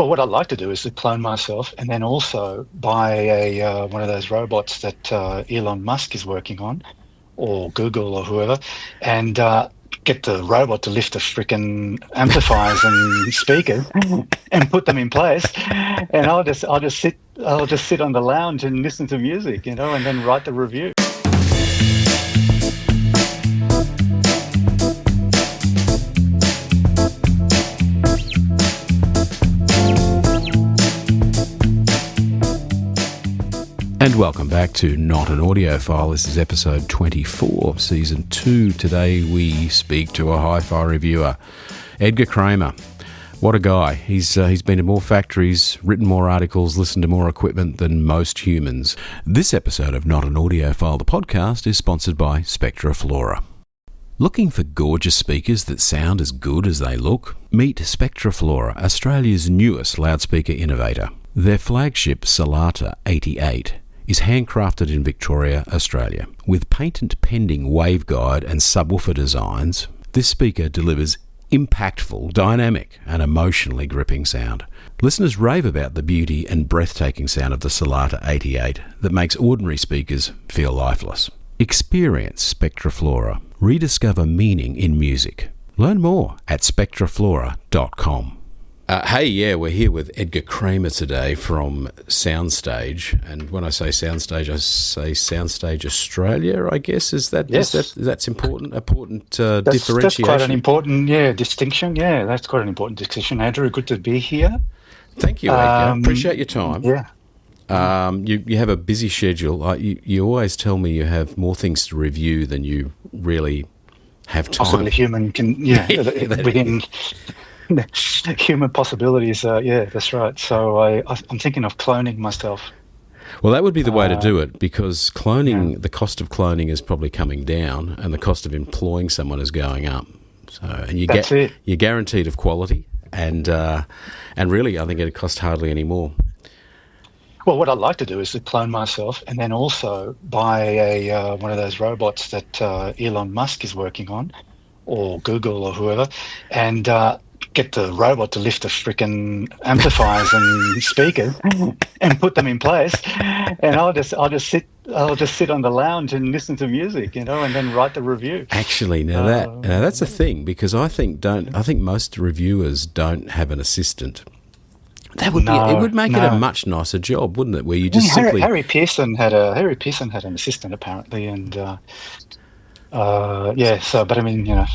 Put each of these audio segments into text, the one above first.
Well, what I'd like to do is to clone myself and then also buy a one of those robots that Elon Musk is working on, or Google or whoever, and get the robot to lift the freaking amplifiers and speakers and put them in place, and I'll just sit on the lounge and listen to music, and then write the review. And welcome back to Not an Audiophile. This is episode 24 of season 2. Today we speak to a hi-fi reviewer, Edgar Kramer. What a guy. He's been to more factories, written more articles, listened to more equipment than most humans. This episode of Not an Audiophile, the podcast, is sponsored by Spectraflora. Looking for gorgeous speakers that sound as good as they look? Meet Spectraflora, Australia's newest loudspeaker innovator. Their flagship Solata 88 is handcrafted in Victoria, Australia. With patent-pending waveguide and subwoofer designs, this speaker delivers impactful, dynamic and emotionally gripping sound. Listeners rave about the beauty and breathtaking sound of the Solata 88 that makes ordinary speakers feel lifeless. Experience Spectraflora. Rediscover meaning in music. Learn more at spectraflora.com. We're here with Edgar Kramer today from Soundstage, and when I say Soundstage, I say Soundstage Australia. I guess that's important differentiation. That's quite an important distinction. Yeah, that's quite an important distinction. Andrew, good to be here. Thank you, Edgar. Appreciate your time. Yeah. You have a busy schedule. You always tell me you have more things to review than you really have time. Possibly human can within. Human possibilities, that's right. So I'm thinking of cloning myself. Well, that would be the way to do it, because cloning, the cost of cloning is probably coming down, and the cost of employing someone is going up. So, and you're guaranteed of quality, and really, I think it costs hardly any more. Well, what I'd like to do is to clone myself and then also buy a one of those robots that Elon Musk is working on, or Google or whoever, and get the robot to lift the freaking amplifiers and speakers and put them in place, and I'll just sit on the lounge and listen to music, and then write the review. Actually, now that's a thing, because I think most reviewers don't have an assistant. It would make it a much nicer job, wouldn't it? Where you just simply Harry Pearson had an assistant apparently, and but I mean, I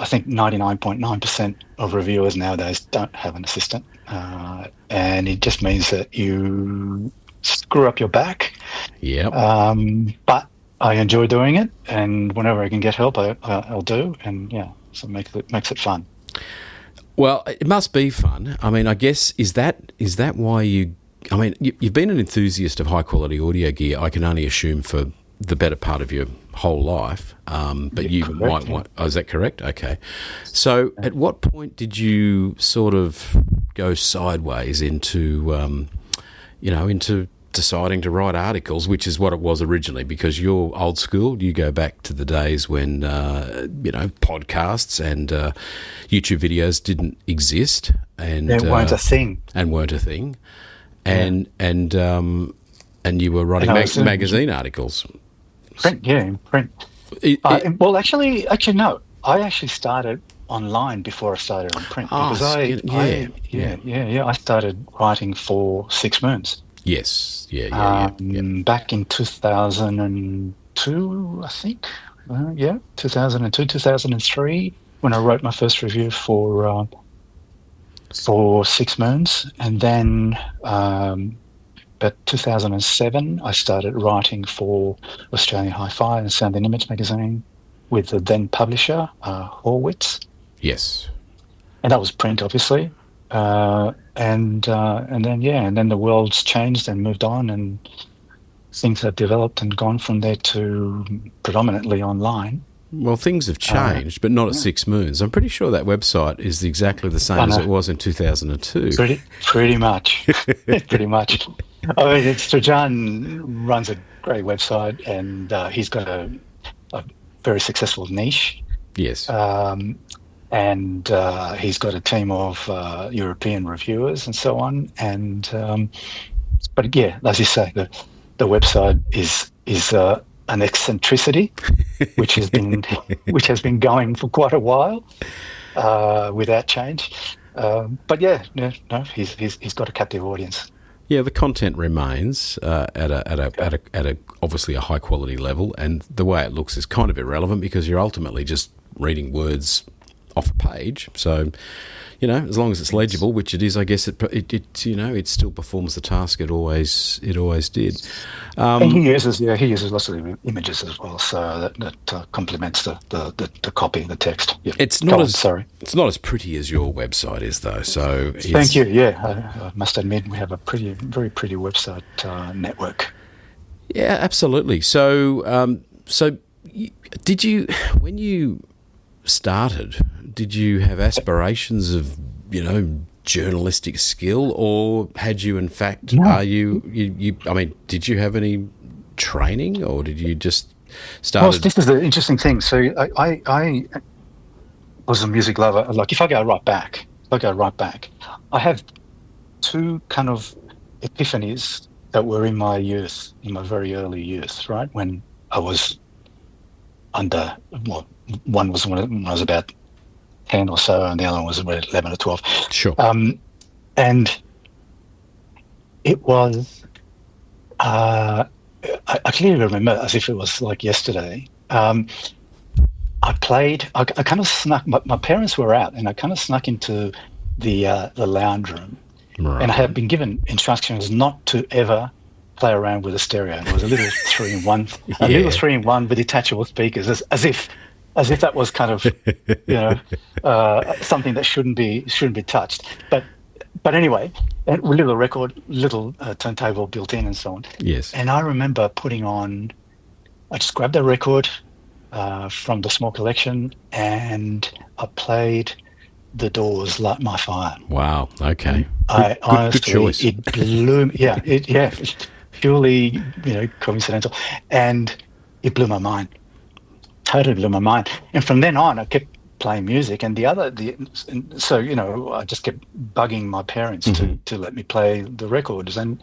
think 99.9% of reviewers nowadays don't have an assistant, and it just means that you screw up your back. Yep. But I enjoy doing it, and whenever I can get help, I'll do, and so it makes it fun. Well, it must be fun. I mean, I guess is that why you? I mean, you've been an enthusiast of high quality audio gear, I can only assume, for the better part of your whole life, but you might want. Oh, is that correct? Okay. So, at what point did you sort of go sideways into, into deciding to write articles, which is what it was originally? Because you're old school. You go back to the days when podcasts and YouTube videos didn't exist, and they weren't a thing. And you were writing magazine articles. Print, in print. Well, actually, no. I actually started online before I started on print, because I started writing for 6 Moons. Yes, Back in 2002, I think. 2002, 2003, when I wrote my first review for 6 Moons, and then. But 2007, I started writing for Australian HiFi and Sound and Image magazine with the then publisher, Horwitz. Yes. And that was print, obviously. And then the world's changed and moved on, and things have developed and gone from there to predominantly online. Well, things have changed, but not at 6 Moons. I'm pretty sure that website is exactly the same as it was in 2002. Pretty much. Pretty much. I mean, Strajan runs a great website, and he's got a very successful niche. Yes. and he's got a team of European reviewers and so on. And but yeah, as you say, the website is an eccentricity, which has been which has been going for quite a while without change. But yeah, no, he's got a captive audience. Yeah, the content remains at a obviously a high quality level, and the way it looks is kind of irrelevant because you're ultimately just reading words off a page. So, as long as it's legible, which it is, I guess it still performs the task it always did. And he uses lots of images as well, so that complements the copy, the text. Yeah. It's not it's not as pretty as your website is, though. So thank you. Yeah, I must admit we have a very pretty website network. Yeah, absolutely. So, did you, when you started, did you have aspirations of journalistic skill, or had you in fact? No. Are you? I mean, did you have any training, or did you just start? Well, this is the interesting thing. So I was a music lover. Like if I go right back, I have two kind of epiphanies that were in my youth, in my very early youth, right? When I was one was when I was about 10 or so, and the other one was about 11 or 12. Sure. And it was, I clearly remember as if it was like yesterday. I kind of snuck, my parents were out, and I kind of snuck into the lounge room. Right. And I had been given instructions not to ever play around with a stereo. And it was a little 3-in-1, little 3-in-1 with detachable speakers, as if that was kind of something that shouldn't be touched. But anyway, and little record, little turntable built in, and so on. Yes. And I remember I just grabbed a record from the small collection, and I played The Doors, "Light My Fire." Wow. Okay. Honestly, good choice. It blew me. Yeah, purely coincidental, and it blew my mind. Totally blew my mind. And from then on, I kept playing music, and so I just kept bugging my parents to let me play the records. And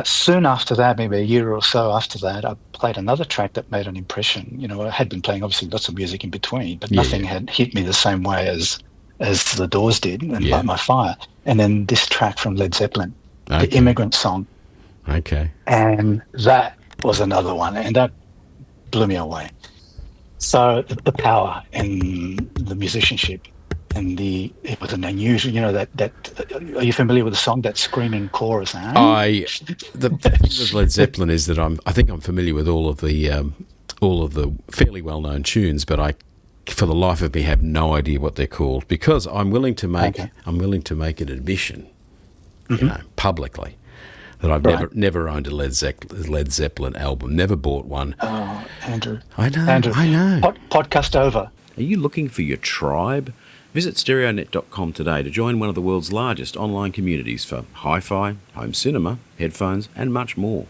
soon after that, maybe a year or so after that, I played another track that made an impression. I had been playing obviously lots of music in between, but nothing had hit me the same way as The Doors did, and Light My Fire. And then this track from Led Zeppelin, The Immigrant Song. Okay. And that was another one, and that blew me away. So the power and the musicianship, and it was an unusual, that are you familiar with the song, that screaming chorus? The thing with Led Zeppelin is that I think I'm familiar with all of the fairly well-known tunes, but for the life of me, have no idea what they're called, because I'm willing to make an admission, publicly, that I've never owned a Led Zeppelin album, never bought one. Oh, Andrew. I know. Podcast over. Are you looking for your tribe? Visit stereonet.com today to join one of the world's largest online communities for hi-fi, home cinema, headphones, and much more.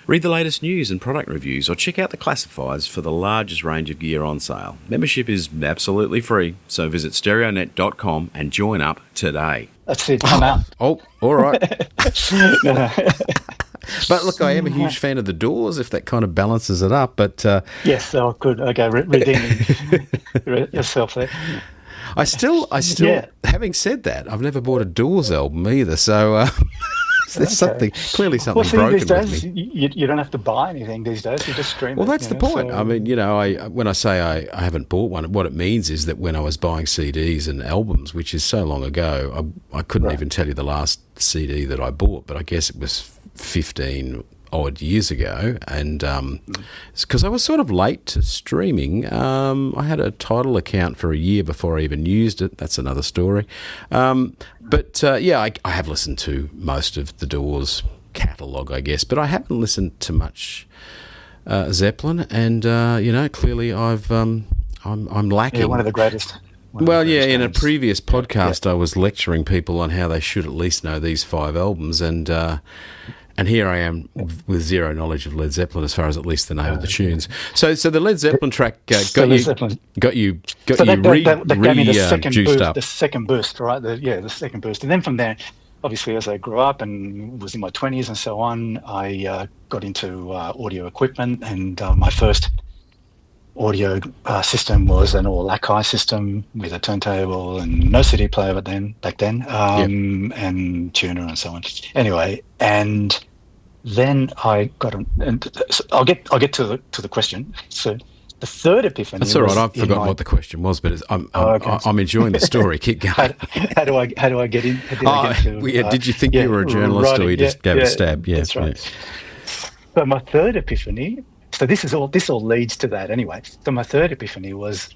Read the latest news and product reviews, or check out the classifieds for the largest range of gear on sale. Membership is absolutely free, so visit stereonet.com and join up today. That's it. I'm out. Oh, all right. But look, I am a huge fan of The Doors, if that kind of balances it up. But yes, good. Okay, redeeming yourself there. I still. Having said that, I've never bought a Doors album either. So there's clearly something broken these days, with me. You don't have to buy anything these days. You just stream. Well, that's the point. So. I mean, when I say I haven't bought one, what it means is that when I was buying CDs and albums, which is so long ago, I couldn't even tell you the last CD that I bought, but I guess it was 15 odd years ago, and because I was sort of late to streaming. I had a Tidal account for a year before I even used it. That's another story. But I have listened to most of the Doors catalogue, I guess, but I haven't listened to much Zeppelin, and clearly I'm lacking. Yeah, one of the greatest. In a previous podcast, I was lecturing people on how they should at least know these 5 albums, and And here I am with zero knowledge of Led Zeppelin, as far as at least the name of the tunes. So the Led Zeppelin track So Led Zeppelin. got you So that gave me the second juiced boost, up. right? The second boost, and then from there, obviously, as I grew up and was in my 20s and so on, I got into audio equipment, and my first audio system was an all Akai system with a turntable and no CD player, back then, and tuner and so on. Anyway, and then I got and so I'll get to the question. So the third epiphany. That's all right. I've forgotten what the question was, but I'm enjoying the story. Keep going. How do I get in? Did you think you were a journalist, or you just gave it a stab? Yeah, that's right. So my third epiphany. So this all leads to that anyway. So my third epiphany was,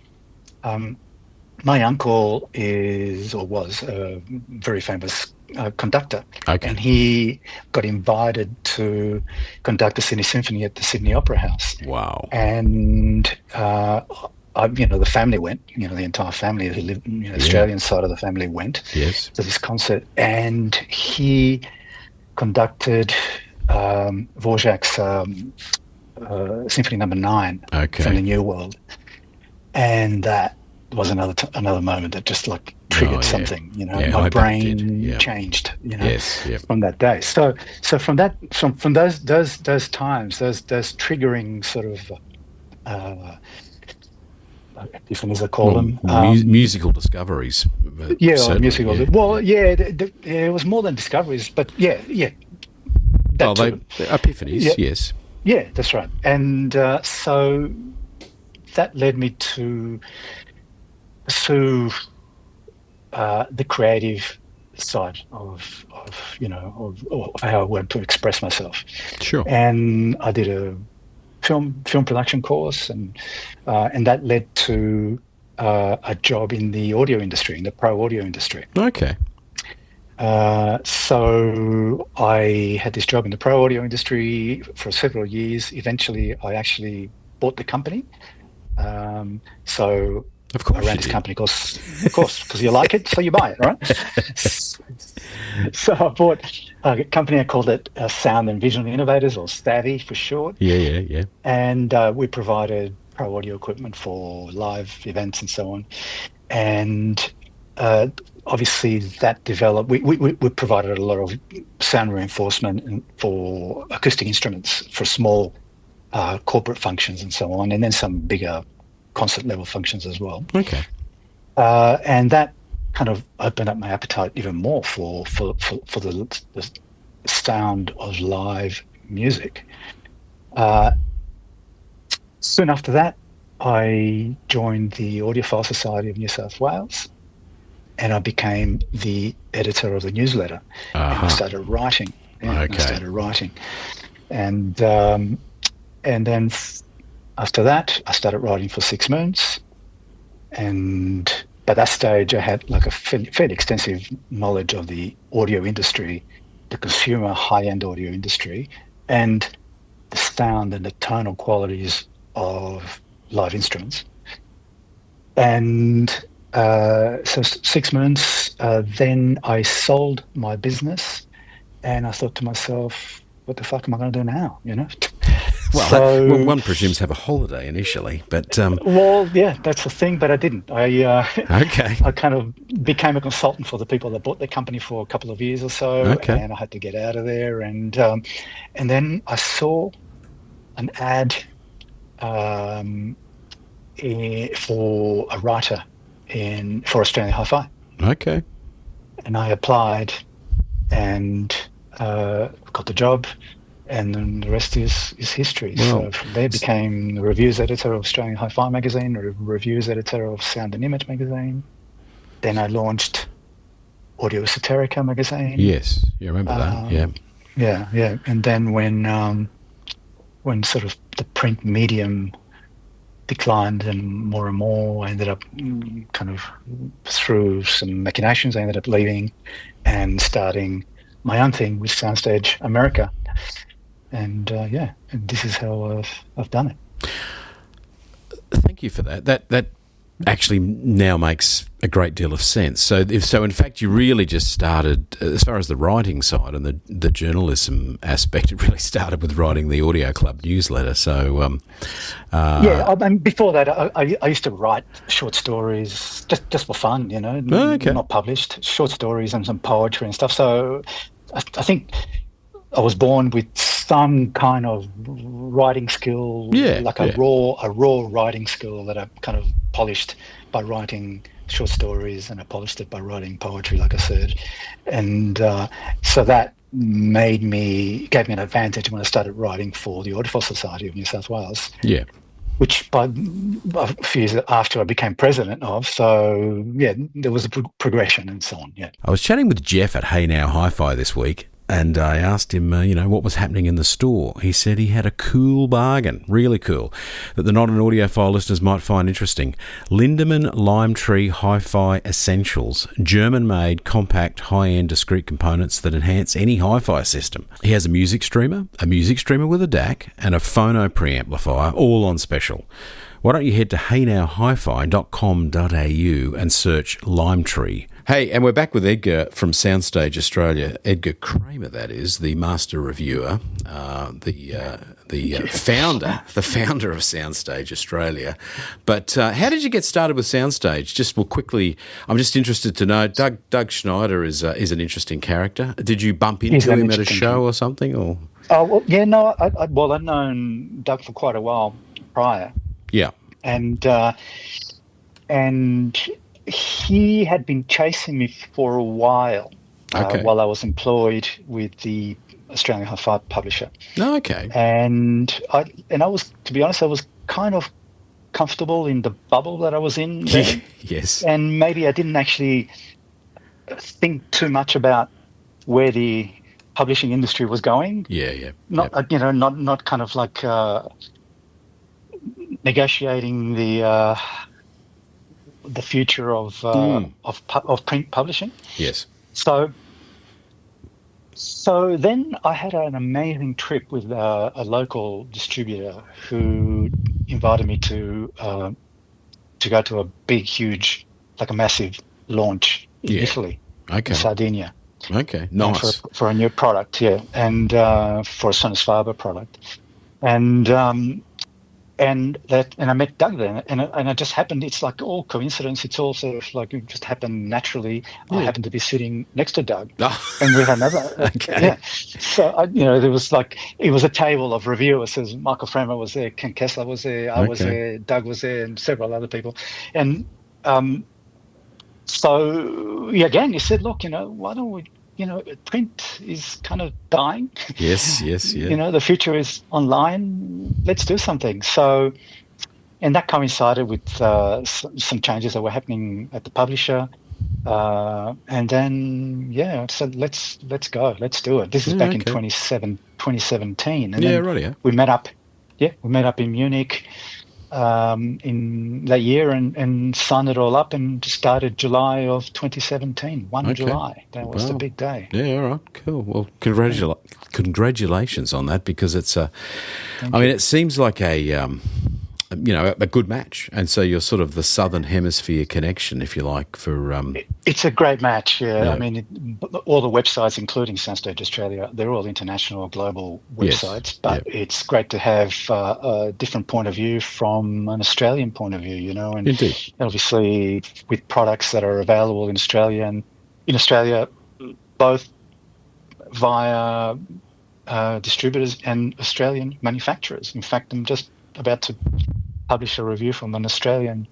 my uncle was a very famous conductor, and he got invited to conduct the Sydney Symphony at the Sydney Opera House. Wow! And the family went. The entire family who lived, the Australian side of the family went. Yes. To this concert, and he conducted Dvorak's Symphony Number 9 from the New World, and that was another moment that just like triggered something. My brain changed. From that day. So from those times, those triggering sort of epiphanies, I call them, musical discoveries. Musical. Yeah. Well, it was more than discoveries, but epiphanies. Yes. Yeah, that's right. And so that led me to pursue the creative side of how I wanted to express myself. Sure. And I did a film production course, and that led to a job in the audio industry, in the pro audio industry. Okay. So I had this job in the pro audio industry for several years. Eventually, I actually bought the company. So of course I ran this company, because you like it, so you buy it, right? So I bought a company. I called it Sound and Vision Innovators, or STAVI for short. Yeah. And we provided pro audio equipment for live events and so on. And obviously that developed. We provided a lot of sound reinforcement for acoustic instruments for small corporate functions and so on, and then some bigger concert level functions as well. Okay. And that kind of opened up my appetite even more for the sound of live music. Soon after that, I joined the Audiophile Society of New South Wales, and I became the editor of the newsletter. And I started writing. And then after that, I started writing for 6 Moons. And by that stage, I had like a fairly extensive knowledge of the audio industry, the consumer high-end audio industry, and the sound and the tonal qualities of live instruments. And so 6 months, then I sold my business, and I thought to myself, what the fuck am I going to do now? Well, one presumes have a holiday initially, but well, yeah, that's the thing. But I didn't. I kind of became a consultant for the people that bought the company for a couple of years or so, and I had to get out of there. And then I saw an ad for a writer for Australian HiFi. Okay. And I applied and got the job, and then the rest is history. Well, so from there became the reviews editor of Australian HiFi magazine, reviews editor of Sound and Image magazine. Then I launched Audio Esoterica magazine. Yes, you remember that, Yeah. And then when sort of the print medium declined and more, I ended up kind of through some machinations, I ended up leaving and starting my own thing with Soundstage America. And and this is how I've done it. Thank you for that. That actually now makes a great deal of sense. So, in fact, you really just started, as far as the writing side and the journalism aspect, it really started with writing the Audio Club newsletter. So, Yeah, I mean, before that, I used to write short stories just for fun, okay, not published, short stories and some poetry and stuff. So I think I was born with some kind of writing skill, yeah, like a yeah, raw writing skill that I kind of polished by writing short stories, and I polished it by writing poetry, like I said, and so that gave me an advantage when I started writing for the Audiophile Society of New South Wales, yeah. which by a few years after I became president of. So yeah, there was a progression and so on. Yeah. I was chatting with Jeff at Hey Now HiFi this week, and I asked him, what was happening in the store. He said he had a cool bargain, really cool, that the Not an Audiophile listeners might find interesting. Lindemann Lime Tree Hi-Fi Essentials, German-made, compact, high-end discrete components that enhance any hi-fi system. He has a music streamer with a DAC, and a phono preamplifier, all on special. Why don't you head to heynowhifi.com.au and search Lime Tree. Hey, and we're back with Edgar from Soundstage Australia. Edgar Kramer, that is, the master reviewer, the founder of Soundstage Australia. But how did you get started with Soundstage? Quickly, I'm just interested to know. Doug Schneider is an interesting character. Did you bump into him at a show or something? Or Well, yeah, no, I'd known Doug for quite a while prior. Yeah. And he had been chasing me for a while while I was employed with the Australian HiFi publisher. Oh, okay. And I was, to be honest, I was kind of comfortable in the bubble that I was in there. Yes. And maybe I didn't actually think too much about where the publishing industry was going. Yeah. Not kind of like negotiating the future of print publishing. Yes. So then I had an amazing trip with a local distributor who invited me to go to a big, huge, like a massive launch in Italy, in Sardinia. Okay, nice. For a new product, yeah, and for a Sonus Faber product, and I met Doug there, and it just happened. It's like all coincidence. It's all sort of like it just happened naturally. Yeah. I happened to be sitting next to Doug, and we had another. Okay. Yeah. So there was it was a table of reviewers. So Michael Framer was there, Ken Kessler was there, I was there, Doug was there, and several other people. And so again, you said, look, why don't we? Print is kind of dying. Yes. Yeah. The future is online. Let's do something. So, and that coincided with some changes that were happening at the publisher. And then, so let's go. Let's do it. This is back in 2017. And then right. Yeah. We met up in Munich in that year and signed it all up and started July of 2017, July. That was the big day. Yeah, all right, cool. Well, congratulations on that, because it's it seems like a good match, and so you're sort of the Southern Hemisphere connection, if you like, for. It's a great match. Yeah. I mean, all the websites, including Soundstage Australia, they're all international, global websites. Yes. But it's great to have a different point of view from an Australian point of view. And Indeed. Obviously with products that are available in Australia and in Australia, both via distributors and Australian manufacturers. In fact, I'm just about to publish a review from an Australian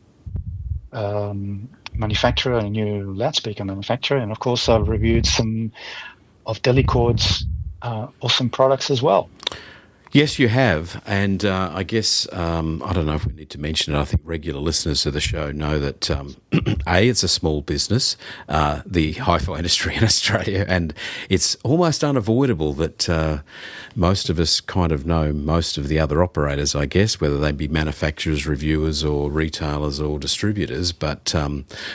manufacturer, a new loudspeaker manufacturer, and of course I've reviewed some of Delichord's awesome products as well. Yes, you have, and I guess I don't know if we need to mention it. I think regular listeners of the show know that it's a small business, the hi-fi industry in Australia, and it's almost unavoidable that most of us kind of know most of the other operators, I guess, whether they be manufacturers, reviewers, or retailers or distributors. But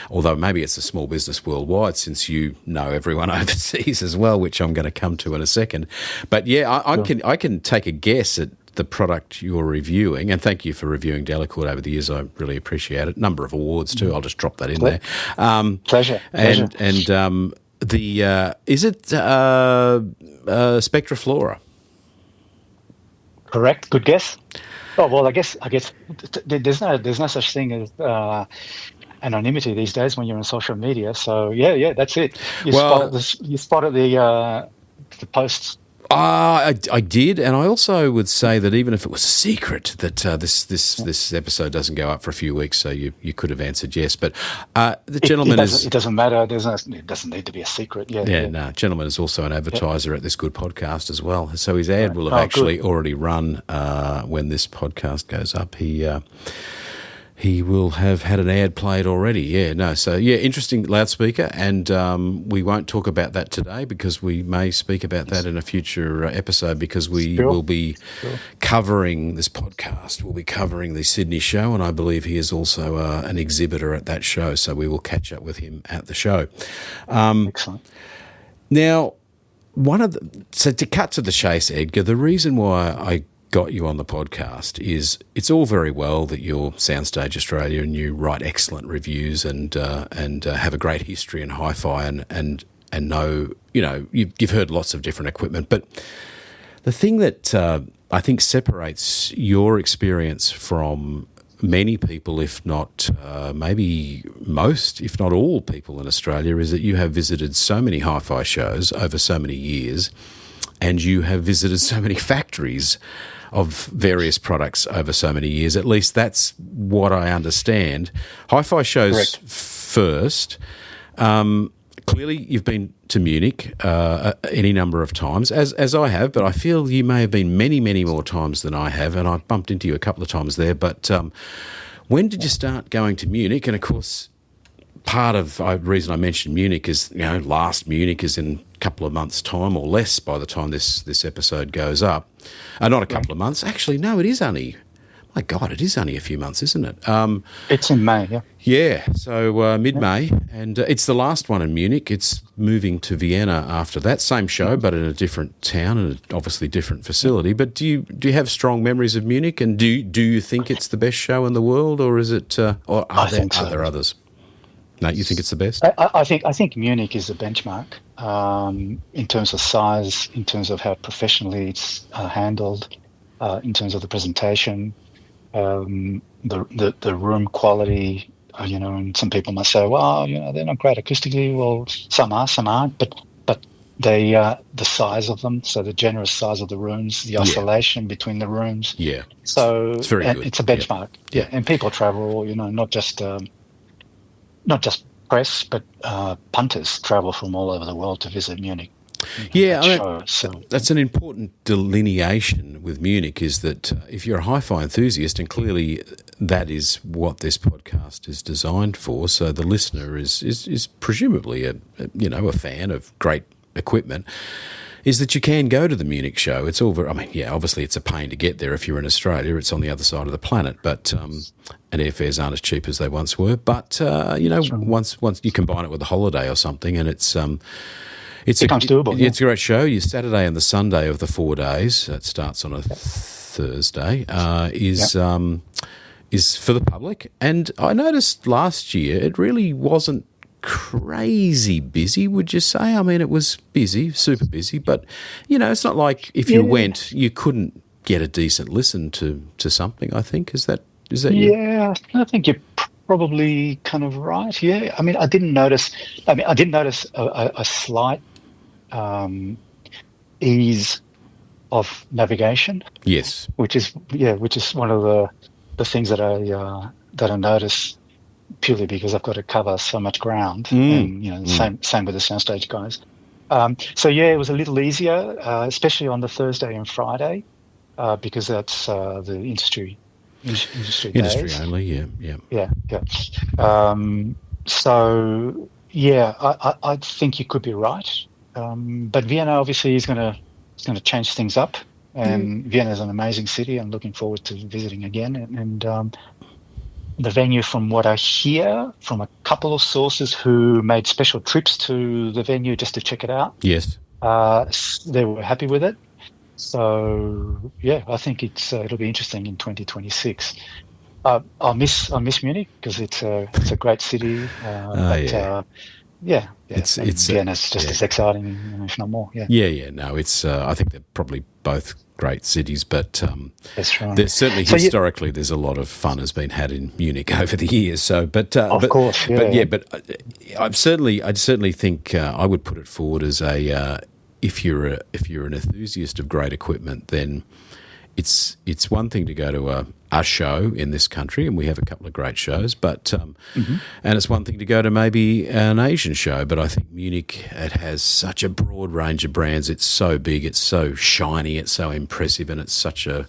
although maybe it's a small business worldwide, since you know everyone overseas as well, which I'm going to come to in a second. But yeah, I can take a guess at the product you're reviewing, and thank you for reviewing Delacourt over the years. I really appreciate it. Number of awards too. I'll just drop that in there. Pleasure. Is it Spectraflora? Correct. Good guess. Oh well, I guess there's no such thing as anonymity these days when you're on social media. So yeah, that's it. You spotted the posts. I did, and I also would say that even if it was a secret, that this episode doesn't go up for a few weeks, so you could have answered yes. But the gentleman it doesn't matter. It doesn't need to be a secret. No, gentleman is also an advertiser at this good podcast as well. So his ad will have actually already run when this podcast goes up. He will have had an ad played already. Interesting loudspeaker, and we won't talk about that today because we may speak about that in a future episode because we will be covering this podcast. We'll be covering the Sydney show, and I believe he is also an exhibitor at that show, so we will catch up with him at the show. Excellent. Now, so to cut to the chase, Edgar, the reason why I got you on the podcast is it's all very well that you're Soundstage Australia and you write excellent reviews and have a great history in hi-fi and know, you've heard lots of different equipment. But the thing that I think separates your experience from many people, if not maybe most, if not all people in Australia, is that you have visited so many hi-fi shows over so many years and you have visited so many factories of various products over so many years. At least that's what I understand. Hi-fi shows Correct. First. Clearly, you've been to Munich any number of times, as I have, but I feel you may have been many, many more times than I have, and I've bumped into you a couple of times there. But when did you start going to Munich? And, of course, part of the reason I mentioned Munich is, last Munich is in a couple of months' time or less by the time this episode goes up. Not a couple of months. Actually, no, it is only, my God, it is only a few months, isn't it? It's in May, yeah. Yeah, so mid-May, and it's the last one in Munich. It's moving to Vienna after that. Same show, but in a different town and obviously different facility. But do you have strong memories of Munich, and do you think it's the best show in the world, or is it? Or are there others? No, you think it's the best? I think Munich is the benchmark in terms of size, in terms of how professionally it's handled, in terms of the presentation, the room quality. And some people might say, well, they're not great acoustically. Well, some are, some aren't. But the size of them, so the generous size of the rooms, the isolation between the rooms. Yeah. So it's very good. It's a benchmark. Yeah. And people travel, not just press, but punters travel from all over the world to visit Munich. That's an important delineation with Munich, is that if you're a hi-fi enthusiast, and clearly that is what this podcast is designed for, so the listener is presumably a fan of great equipment, is that you can go to the Munich show. It's all obviously it's a pain to get there if you're in Australia. It's on the other side of the planet, but and airfares aren't as cheap as they once were. But once you combine it with a holiday or something, and it becomes doable. It's a great show. Your Saturday and the Sunday of the 4 days, that starts on a Thursday, is for the public. And I noticed last year it really wasn't crazy busy, would you say? I mean, it was busy, super busy, but, it's not like if you went, you couldn't get a decent listen to something, I think. Is that you? Yeah, I think you're probably kind of right, yeah. I mean, I didn't notice a slight ease of navigation. Yes. Which is one of the things that I notice, purely because I've got to cover so much ground, and same with the Soundstage guys. It was a little easier, especially on the Thursday and Friday, because that's the industry days. Only, yeah. I think you could be right, but Vienna obviously is going to change things up, and Vienna is an amazing city. I'm looking forward to visiting again, and the venue, from what I hear from a couple of sources who made special trips to the venue just to check it out. Yes. They were happy with it. So yeah, I think it'll be interesting in 2026. I miss Munich because it's a great city, Oh but yeah, yeah, and it's Vienna's just yeah. as exciting, if not more. Yeah, Yeah, yeah, no, it's. I think they're probably both great cities, but that's right. there's certainly So yeah, historically there's a lot of fun has been had in Munich over the years. So, of course, but yeah, yeah, but I'd certainly think I would put it forward as a if you're an enthusiast of great equipment, then it's one thing to go to a show in this country, and we have a couple of great shows, but hmm and it's one thing to go to maybe an Asian show, but I think Munich, it has such a broad range of brands. It's so big, it's so shiny, it's so impressive, and it's such a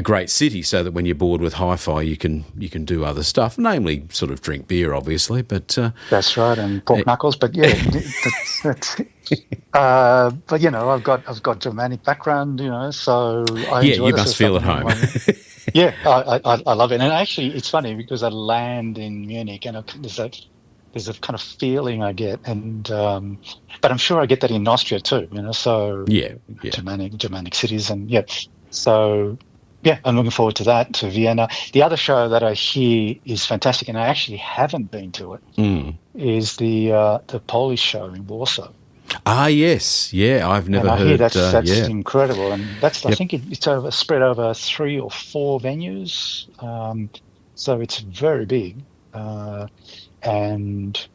great city. So that when you're bored with hi-fi, you can do other stuff, namely sort of drink beer, obviously. But that's right, and pork knuckles. But yeah, that's. But I've got Germanic background, so I yeah, enjoy you this sort must of feel stuff. at home. Yeah, I love it, and actually, it's funny because I land in Munich, and there's a kind of feeling I get, and but I'm sure I get that in Austria too. So Yeah, yeah. Germanic cities, and yeah, so yeah, I'm looking forward to that, to Vienna. The other show that I hear is fantastic, and I actually haven't been to it, Mm. is the Polish show in Warsaw. Ah, yes, yeah. I've And never I hear heard. that's Yeah, incredible, and I yep. think it's spread over 3 or 4 venues, so it's very big, and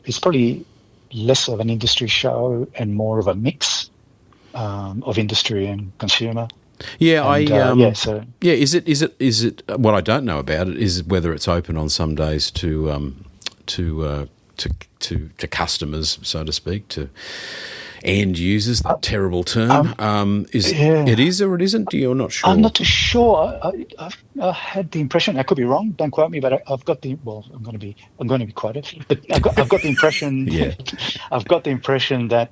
it's probably less of an industry show and more of a mix of industry and consumer. Yeah, And yeah, so yeah. Is it? What I don't know about it is whether it's open on some days to to customers, so to speak, to end users. uh, That terrible term. um, Is it yeah, is or it isn't? You're not I'm sure. not too sure. I had the impression, I could be wrong, don't quote me, but I've got well, I'm going to be quoted, but I've got the impression, Yeah. I've got the impression that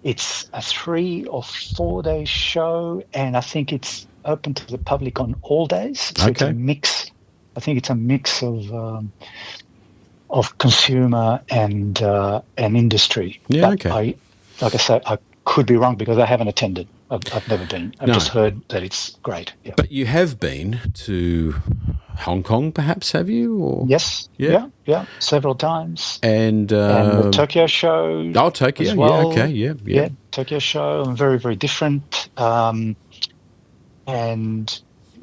it's a 3 or 4 day show, and I think it's open to the public on all days. So it's a Okay. mix. I think it's a mix of consumer and industry. Yeah. But Okay. like I said, I could be wrong because I haven't attended. I've never been. I've No, just heard that it's great. Yeah. but you have been to Hong Kong, perhaps, have you? Or Yes. yeah. Yeah. Yeah. Several times. And And the Tokyo show oh, Tokyo. as Yeah. Okay. well. Yeah. Yeah. Yeah. Tokyo show, and very, very different. And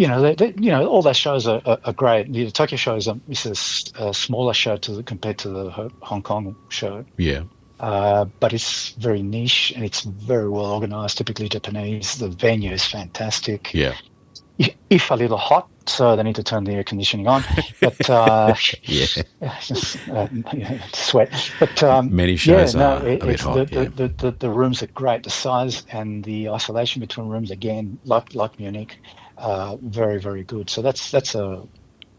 all those shows are great. The Tokyo show is a smaller show compared to the Hong Kong show, Yeah. but it's very niche and it's very well organized. Typically Japanese. The venue is fantastic, Yeah. if a little hot, so they need to turn the air conditioning on. But Yeah. sweat. But Many yeah, shows no, are a bit it's hot. Yeah. the rooms are great. The size and the isolation between rooms, again, like Munich, very, very good. So that's a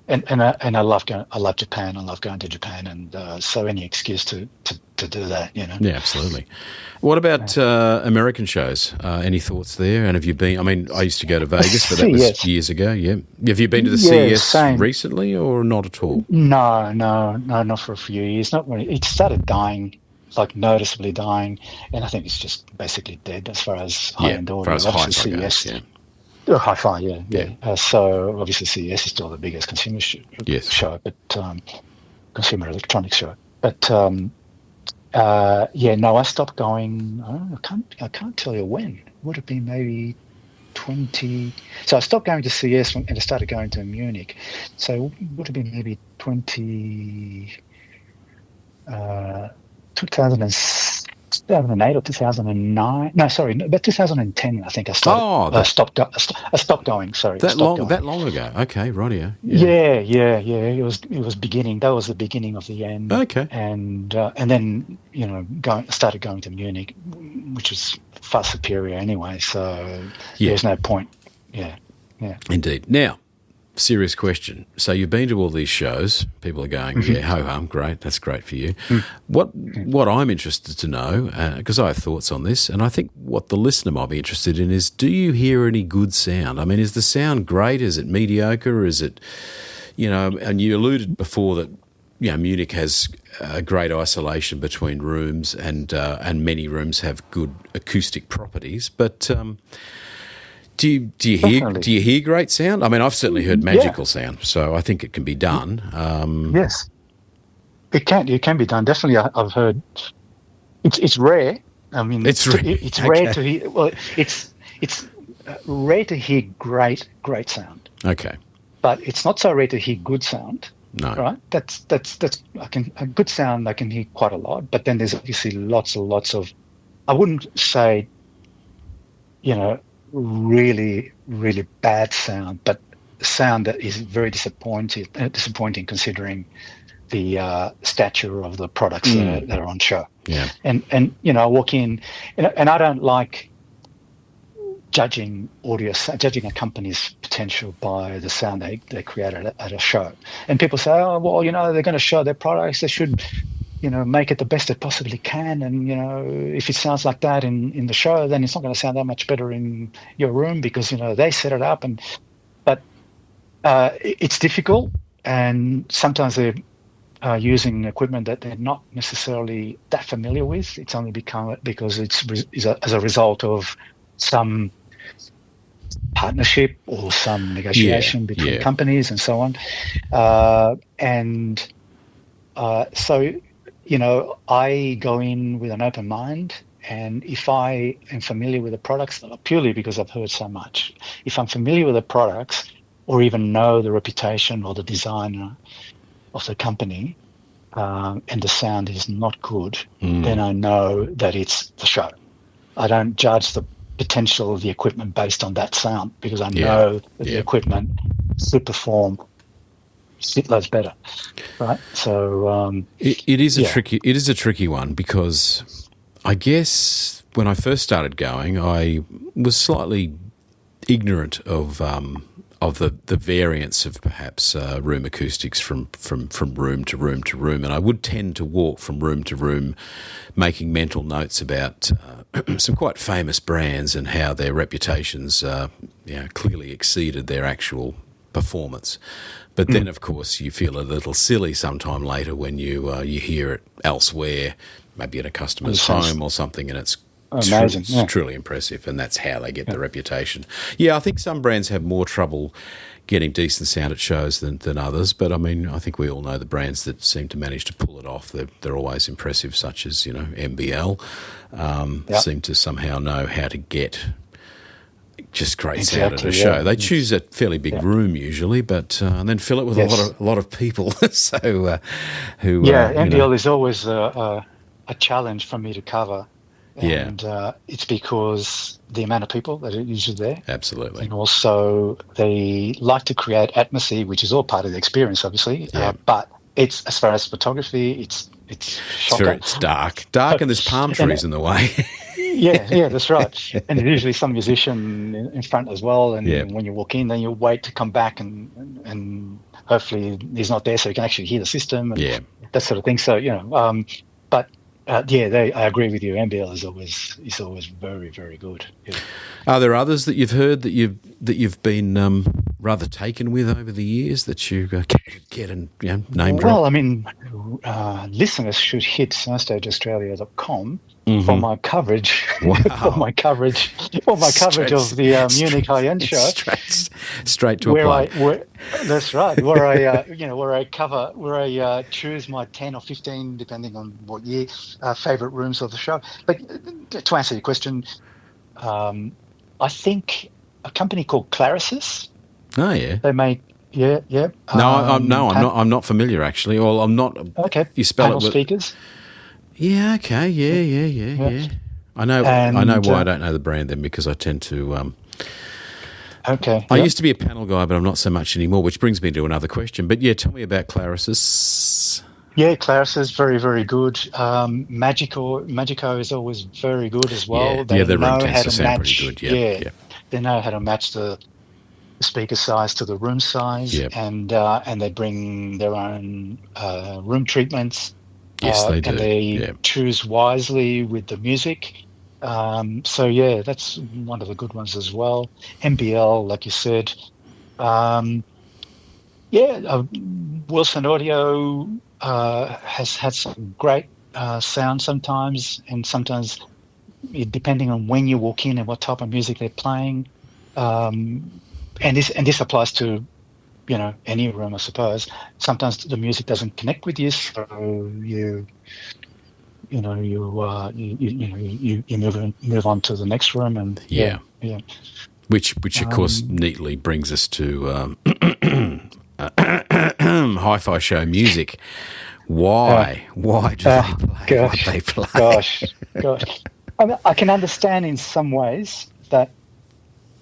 and I love Japan. I love going to Japan, and so any excuse to do that. Yeah, absolutely. What about American shows? Any thoughts there? And have you been? I mean, I used to go to Vegas, but that was CES. years ago. Yeah. Have you been to the Yeah, CES same. recently or not at all? No, no, no, not for a few years. Not really. It started dying, like noticeably dying, and I think it's just basically dead as far as Yeah, high-end as far as audio. Obviously, hi-fi goes. CES, Yeah. hi-fi, yeah, Yeah. yeah. So obviously, CES is still the biggest consumer Yes. show, but consumer electronics show. But yeah, no, I stopped going. I can't tell you when. Would have been maybe 20. So I stopped going to CS and I started going to Munich. So it would have been maybe 2008 or 2009. No, sorry, about 2010. I think I started. Oh, I stopped going. Sorry, I stopped going. that long ago. Okay, rightio. Yeah. Yeah, yeah, yeah. It was beginning. That was the beginning of the end, Okay. and then started going to Munich, which was far superior anyway. So there Yeah. was no point. Yeah, yeah. Indeed. Now, serious question. So you've been to all these shows. People are going, hmm yeah, ho hum, great. That's great for you. mm What I'm interested to know, because I have thoughts on this, and I think what the listener might be interested in is, do you hear any good sound? I mean, is the sound great? Is it mediocre? Is it, and you alluded before that Munich has great isolation between rooms, and many rooms have good acoustic properties. But Definitely. do you hear great sound? I mean, I've certainly heard Yeah. magical sound, so I think it can be done. Yes. It can be done. Definitely, I've heard. It's rare. I mean, It's it's rare okay. to hear. Well, it's rare to hear great sound, Okay, but it's not so rare to hear good sound. no, Right? That's I can a good sound I can hear quite a lot, but then there's obviously lots and lots of. I wouldn't say, you know, really bad sound, but sound that is very disappointing considering the stature of the products that are on show. yeah, And I walk in, and I don't like judging a company's potential by the sound they create at a show. And people say, oh, well, they're going to show their products, they should, make it the best it possibly can. And if it sounds like that in the show, then it's not going to sound that much better in your room because they set it up. But it's difficult, and sometimes they're using equipment that they're not necessarily that familiar with. It's only because as a result of some partnership or some yeah, negotiation between yeah, companies and so on. And so, I go in with an open mind. And if I am familiar with the products, purely because I've heard so much, if I'm familiar with the products or even know the reputation or the designer of the company, and the sound is not good, then I know that it's the show. I don't judge the potential of the equipment based on that sound because I yeah, know that the yeah. equipment should perform shitloads better, right? So It is a yeah, tricky one because I guess when I first started going, I was slightly ignorant of the variance of perhaps room acoustics from room to room to room, and I would tend to walk from room to room, making mental notes about some quite famous brands and how their reputations clearly exceeded their actual performance. But then, of course, you feel a little silly sometime later when you hear it elsewhere, maybe at a it customer's sounds home or something, and it's amazing. it's Yeah, truly impressive, and that's how they get yeah, the reputation. Yeah, I think some brands have more trouble getting decent sound at shows than others, but I mean, I think we all know the brands that seem to manage to pull it off. They're always impressive, such as MBL yeah, seem to somehow know how to get just great sound at a exactly. show. Yeah, They choose a fairly big yeah, room usually, but and then fill it with yes, a lot of people. So who yeah. NBL is always a challenge for me to cover, yeah, and it's because the amount of people that are usually there. absolutely, And also, they like to create atmosphere, which is all part of the experience, obviously. yeah. But it's as far as photography, it's shocker. It's dark, and there's palm And trees in the way. yeah, that's right. And there's usually some musician in front as well. Yeah, And when you walk in, then you wait to come back, and hopefully he's not there, so you can actually hear the system and yeah. that sort of thing. So but yeah, I agree with you. MBL is always very, very good. Yeah. Are there others that you've heard that you've been rather taken with over the years that you get and name drop? Well, I mean, listeners should hit soundstageaustralia.com for Mm-hmm. my coverage, for Wow, my coverage, for my coverage of the Munich high-end show, straight to a where plug. that's right, where I choose my 10 or 15, depending on what year, favorite rooms of the show. But to answer your question, I think a company called Clarisys, Oh yeah. they make, yeah, No, I'm not familiar actually. Or I'm not. okay, You spell panel it with. speakers. Yeah. Okay. Yeah. Yeah. Yeah. I know. I know And why I don't know the brand then because I tend to. okay, I yeah, used to be a panel guy, but I'm not so much anymore. Which brings me to another question. But yeah, tell me about Clarisys. yeah, Claris is very, very good. Magico is always very good as Yeah. well. Yeah. They Their room know tends how to to sound pretty match, good. Yeah. yeah, Yeah. they know how to match the speaker size to the room size, Yeah. and they bring their own room treatments, Yes, they and do. they Yeah. choose wisely with the music. So yeah, that's one of the good ones as well. MBL, like you said. Um, Yeah, Wilson Audio has had some great sound sometimes, and sometimes depending on when you walk in and what type of music they're playing. Um, and this applies to any room, I suppose. Sometimes the music doesn't connect with you, so you move on to the next room, and Yeah. yeah. Which of course Um, neatly brings us to hi-fi show music. uh, Why do they uh, play what gosh, they play? gosh. I mean, I can understand in some ways that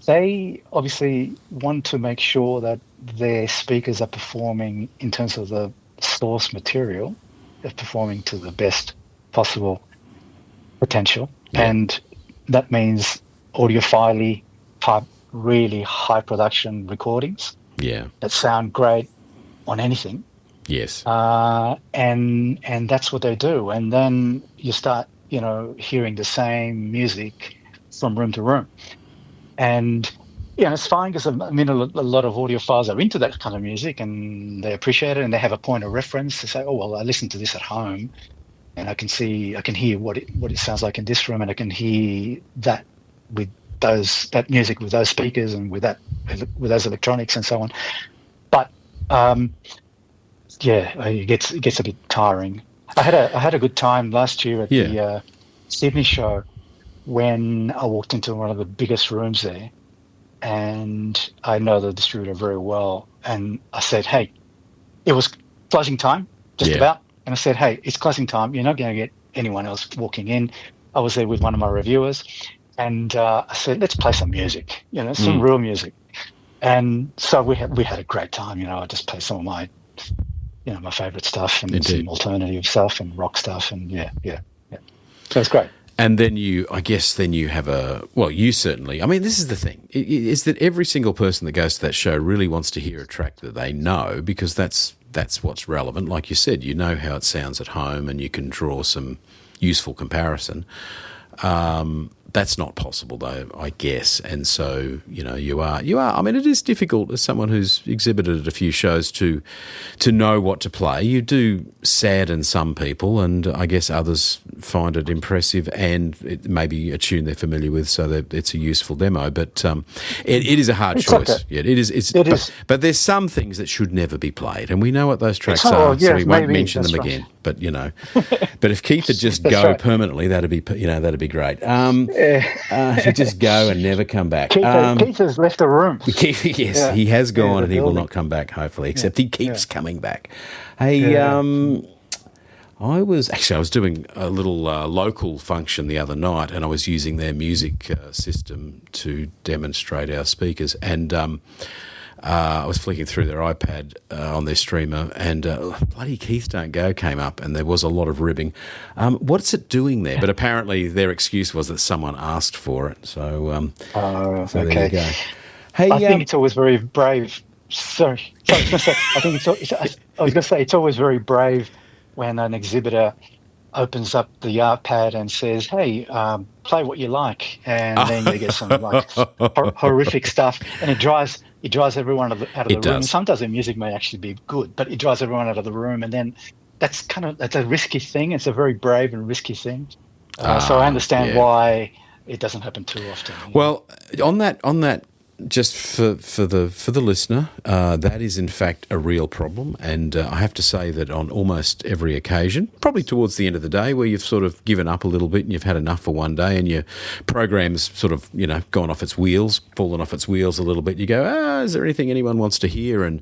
they obviously want to make sure that their speakers are performing in terms of the source material, they're performing to the best possible potential. Yeah, And that means audiophile type, really high production recordings yeah, that sound great on anything. yes, And that's what they do. And then you start, hearing the same music from room to room. And it's fine because I mean, a lot of audiophiles are into that kind of music and they appreciate it and they have a point of reference to say, oh, well, I listen to this at home and I can hear what it sounds like in this room, and I can hear that with that music with those speakers and with those electronics and so on. But yeah, it gets a bit tiring. I had a good time last year at yeah. the Sydney show when I walked into one of the biggest rooms there, and I know the distributor very well, and I said, "Hey, it was closing time, just Yeah. about." And I said, "Hey, it's closing time. You're not going to get anyone else walking in." I was there with one of my reviewers, and I said, "Let's play some music. Some Mm, real music." And so we had a great time. I just played some of my favorite stuff and some indeed. alternative stuff and rock stuff, and yeah, yeah, yeah. So it's great. And then I guess, then you have you certainly, I mean, this is the thing, is that every single person that goes to that show really wants to hear a track that they know, because that's what's relevant. Like you said, you know how it sounds at home and you can draw some useful comparison. That's not possible, though, I guess. And so, you are. I mean, it is difficult as someone who's exhibited at a few shows to know what to play. You do sadden some people, and I guess others find it impressive, and it may be a tune they're familiar with, so that it's a useful demo. But it is a hard It's okay. choice. Yeah, it is. It But is. there's some things that should never be played, and we know what those tracks Oh, are, so we yes, won't maybe mention that's them right. again. But but if Keith had just That's go right. permanently, that'd be great. Uh, He'd just go and never come back. Keith has left the room. Yes, Yeah, he has yeah, gone the and he will building. not come back, hopefully, Yeah, except he yeah, keeps coming back. Hey, yeah. I was doing a little local function the other night, and I was using their music system to demonstrate our speakers. And I was flicking through their iPad on their streamer, and bloody Keith Don't Go came up, and there was a lot of ribbing. What's it doing there? But apparently their excuse was that someone asked for it. So there you Okay. go. I Hey, think it's always very brave. Sorry, I was going to say. I think I was going to say it's always very brave when an exhibitor opens up the iPad and says, "Hey, play what you like," and then you get some like horrific stuff, and it drives everyone out of the it room. And does. sometimes the music may actually be good, but it drives everyone out of the room, and then that's a risky thing. It's a very brave and risky thing. So I understand Yeah. why it doesn't happen too often. Well, on that, just for the listener, that is in fact a real problem, and I have to say that on almost every occasion, probably towards the end of the day, where you've sort of given up a little bit and you've had enough for one day, and your program's sort of gone off its wheels, fallen off its wheels a little bit. You go, is there anything anyone wants to hear? And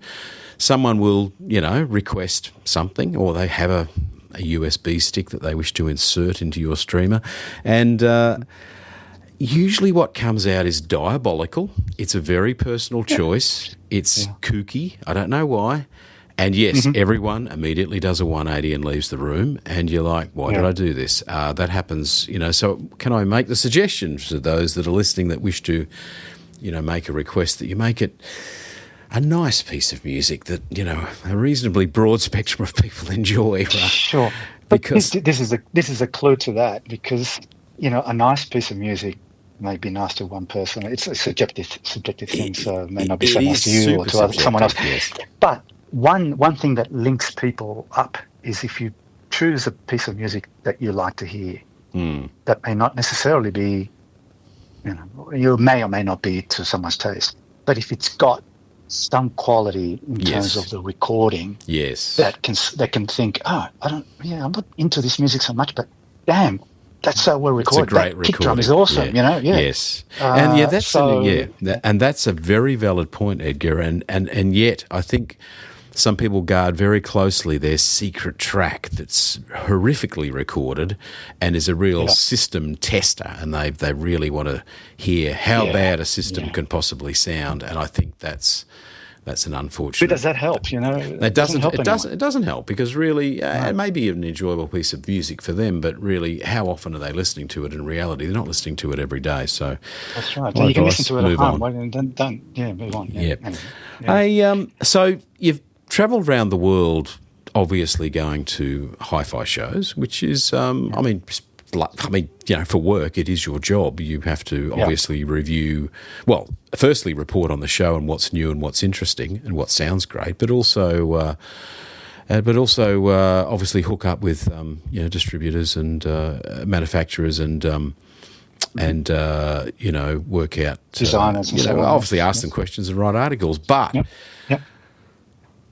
someone will request something, or they have a USB stick that they wish to insert into your streamer, and usually what comes out is diabolical. It's a very personal Yeah, choice. It's yeah. kooky. I don't know why. And yes, Hmm. everyone immediately does a 180 and leaves the room, and you're like, why did Yeah. I do this? That happens, So can I make the suggestion to those that are listening that wish to, make a request, that you make it a nice piece of music that, a reasonably broad spectrum of people enjoy, right? Sure. But this, Because this is a this is a clue to that because a nice piece of music may be nice to one person. It's a subjective thing, it, so it may it, not be so it nice is to you or super to someone else. subjective, yes. But one thing that links people up is if you choose a piece of music that you like to hear, that may not necessarily be, you may or may not be to someone's taste, but if it's got some quality in terms of the recording, that can think, oh, I'm not into this music so much, but damn, that's so well recorded. It's a great that kick drum is awesome, Yes, and and that's a very valid point, Edgar. And yet, I think some people guard very closely their secret track that's horrifically recorded and is a real system tester, and they really want to hear how bad a system can possibly sound. And I think that's an unfortunate. But does that help? It doesn't help. It doesn't help because really, it may be an enjoyable piece of music for them, but really, how often are they listening to it? In reality, they're not listening to it every day. So that's right. So you can listen to it at home. Move on. Anyway. So you've travelled around the world, obviously going to hi-fi shows, which is, for work, it is your job. You have to obviously review, firstly report on the show and what's new and what's interesting and what sounds great, but also obviously hook up with distributors and manufacturers and work out designers. Obviously ask them questions and write articles, but. Yep.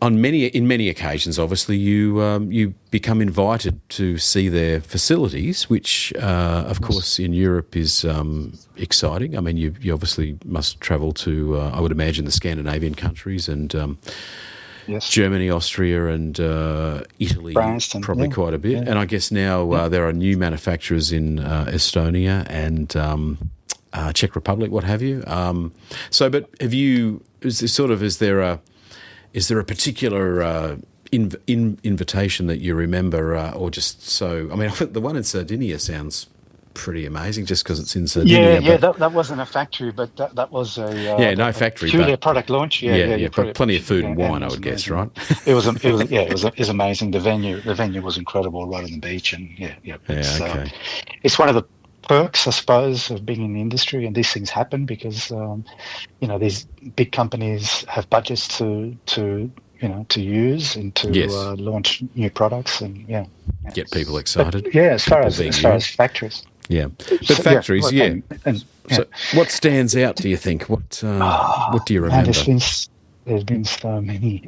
In many occasions, obviously, you become invited to see their facilities, which, of course, in Europe is exciting. I mean, you obviously must travel to, I would imagine, the Scandinavian countries and Germany, Austria, and Italy, Branston, probably quite a bit. And I guess now there are new manufacturers in Estonia and Czech Republic, what have you. But have you? Is there a particular invitation that you remember, or just so? I mean, the one in Sardinia sounds pretty amazing, just because it's in Sardinia. That wasn't a factory, but that was a no factory, but product launch. Plenty of food and wine, I would guess, right? It was amazing. The venue was incredible, right on the beach, and it's one of the perks, I suppose, of being in the industry, and these things happen because these big companies have budgets to use and to launch new products and get people excited. But, as far as factories. Yeah, but factories, So, what stands out? Do you think? What do you remember? There's been so many.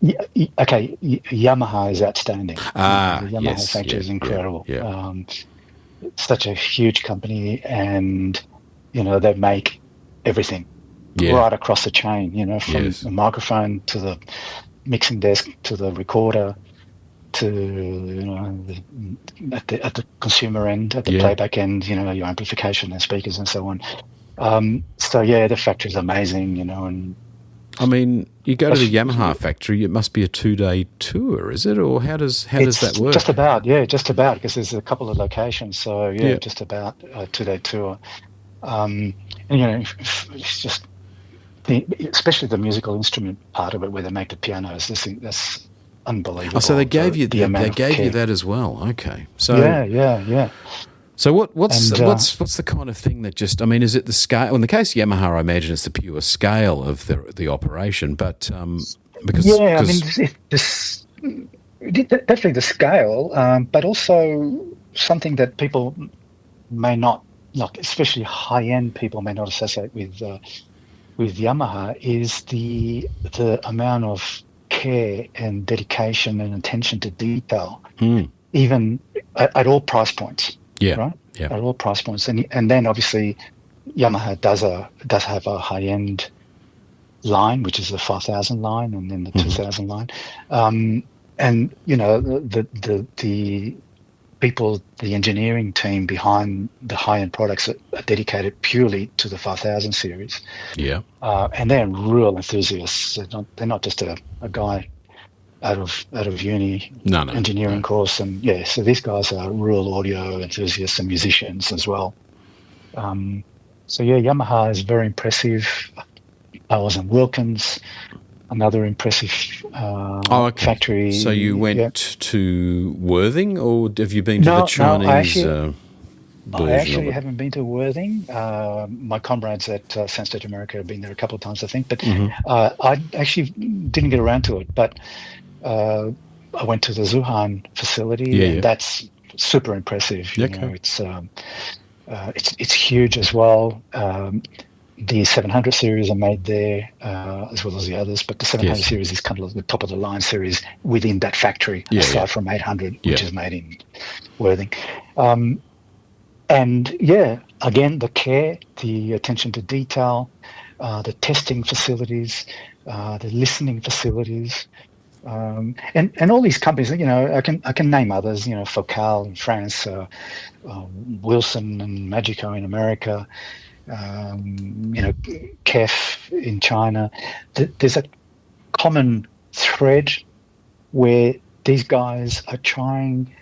Yamaha is outstanding. The Yamaha factory is incredible. It's such a huge company, and they make everything right across the chain. From the microphone to the mixing desk to the recorder to at the consumer end, at the playback end. Your amplification and speakers and so on. The factory is amazing. And I mean, you go to the Yamaha factory, it must be a 2-day tour, is it? Or how does that work? Just about, because there's a couple of locations. So, just about a 2-day tour. It's just, especially the musical instrument part of it where they make the pianos, that's unbelievable. Oh, so they gave you that as well. Okay. So Yeah. So what's the kind of thing that just? I mean, is it the scale? Well, in the case of Yamaha, I imagine it's the pure scale of the operation, but because definitely the scale, but also something that people may not, like, especially high-end people may not associate with Yamaha is the amount of care and dedication and attention to detail, even at all price points. Right. Yeah. At all price points, and then obviously Yamaha does have a high end line, which is the 5000 line, and then the 2000 line, and the people, the engineering team behind the high end products are dedicated purely to the 5000 series. Yeah. And they're real enthusiasts. They're not just a guy out of uni engineering course, and so these guys are real audio enthusiasts and musicians as well. Yamaha is very impressive. I was in Wilkins, another impressive factory. So you went to Worthing, or have you been to the Chinese? I version of actually it. haven't been to Worthing. My comrades at Soundstage America have been there a couple of times, I think, but Hmm. I actually didn't get around to it. But uh, I went to the Zuhan facility, Yeah, and yeah. that's super impressive. Okay. It's huge as well. The 700 series are made there, as well as the others, but the 700 Yes. series is kind of like the top of the line series within that factory, Yeah, yeah, aside from 800, yeah. which is made in Worthing. Um, and yeah, again, the care, the attention to detail, the testing facilities, the listening facilities, and all these companies. I can name others. Focal in France, Wilson and Magico in America. Kef in China. There's a common thread where these guys are trying.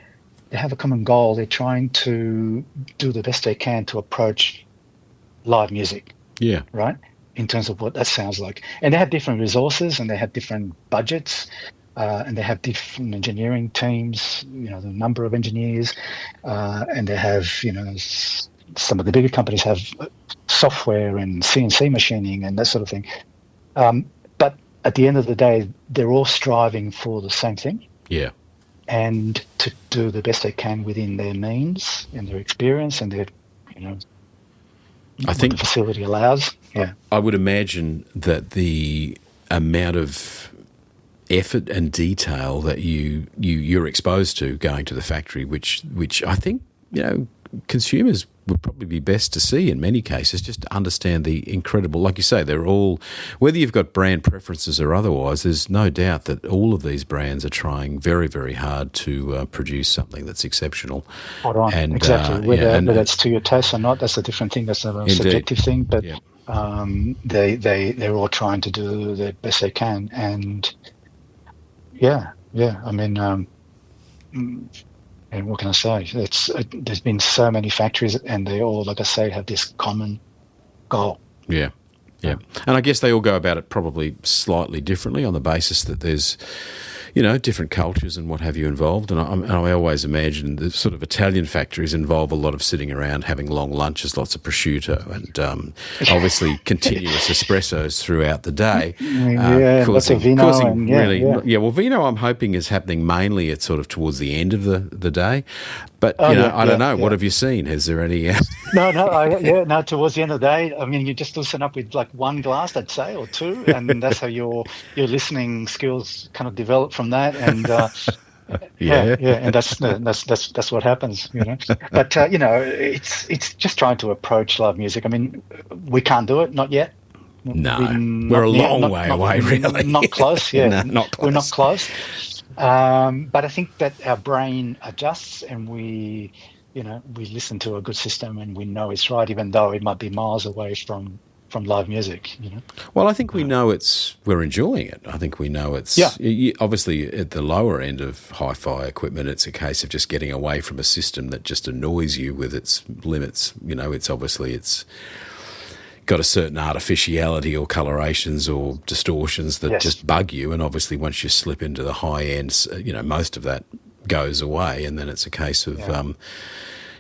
They have a common goal. They're trying to do the best they can to approach live music, Yeah. right? In terms of what that sounds like. And they have different resources and they have different budgets, and they have different engineering teams, the number of engineers, and they have, some of the bigger companies have software and CNC machining and that sort of thing. But at the end of the day, they're all striving for the same thing Yeah. and to do the best they can within their means and their experience and you know, I what the think facility allows. Yeah. I would imagine that the amount of effort and detail that you're exposed to going to the factory, which I think consumers would probably be best to see in many cases, just to understand the incredible, like you say, they're all, whether you've got brand preferences or otherwise, there's no doubt that all of these brands are trying very, very hard to produce something that's exceptional. Spot on. And Exactly. Whether and it's to your taste or not, that's a different thing. That's a indeed, subjective thing. But yeah. they're all trying to do the best they can. And yeah, yeah. I mean, and what can I say? There's been so many factories, and they all, like I say, have this common goal. Yeah. Yeah. Yeah. And I guess they all go about it probably slightly differently on the basis that there's, different cultures and what have you involved. And I always imagine the sort of Italian factories involve a lot of sitting around having long lunches, lots of prosciutto, and obviously continuous espressos throughout the day, Yeah, lots of vino, causing and really, yeah. yeah. Well, vino, I'm hoping is happening mainly at sort of towards the end of the day, but Oh yeah, I don't yeah, know. What yeah. have you seen? Has there any? No, yeah, no. Towards the end of the day, I mean, you just listen up with like one glass, I'd say, or two, and that's how your listening skills kind of develop from that. And yeah, Yeah. yeah, and that's what happens. But it's just trying to approach live music. I mean, we can't do it, not yet. We're No, we're not a near, long not way not away, really. not close. Yeah, No, not we're not close. close. But I think that our brain adjusts, and we listen to a good system, and we know it's right, even though it might be miles away from live music. Well, I think we Uh, know we're enjoying it. I think we know yeah, obviously at the lower end of hi-fi equipment, it's a case of just getting away from a system that just annoys you with its limits. It's got a certain artificiality or colorations or distortions that yes, just bug you. And obviously, once you slip into the high end, most of that goes away, and then it's a case of yeah,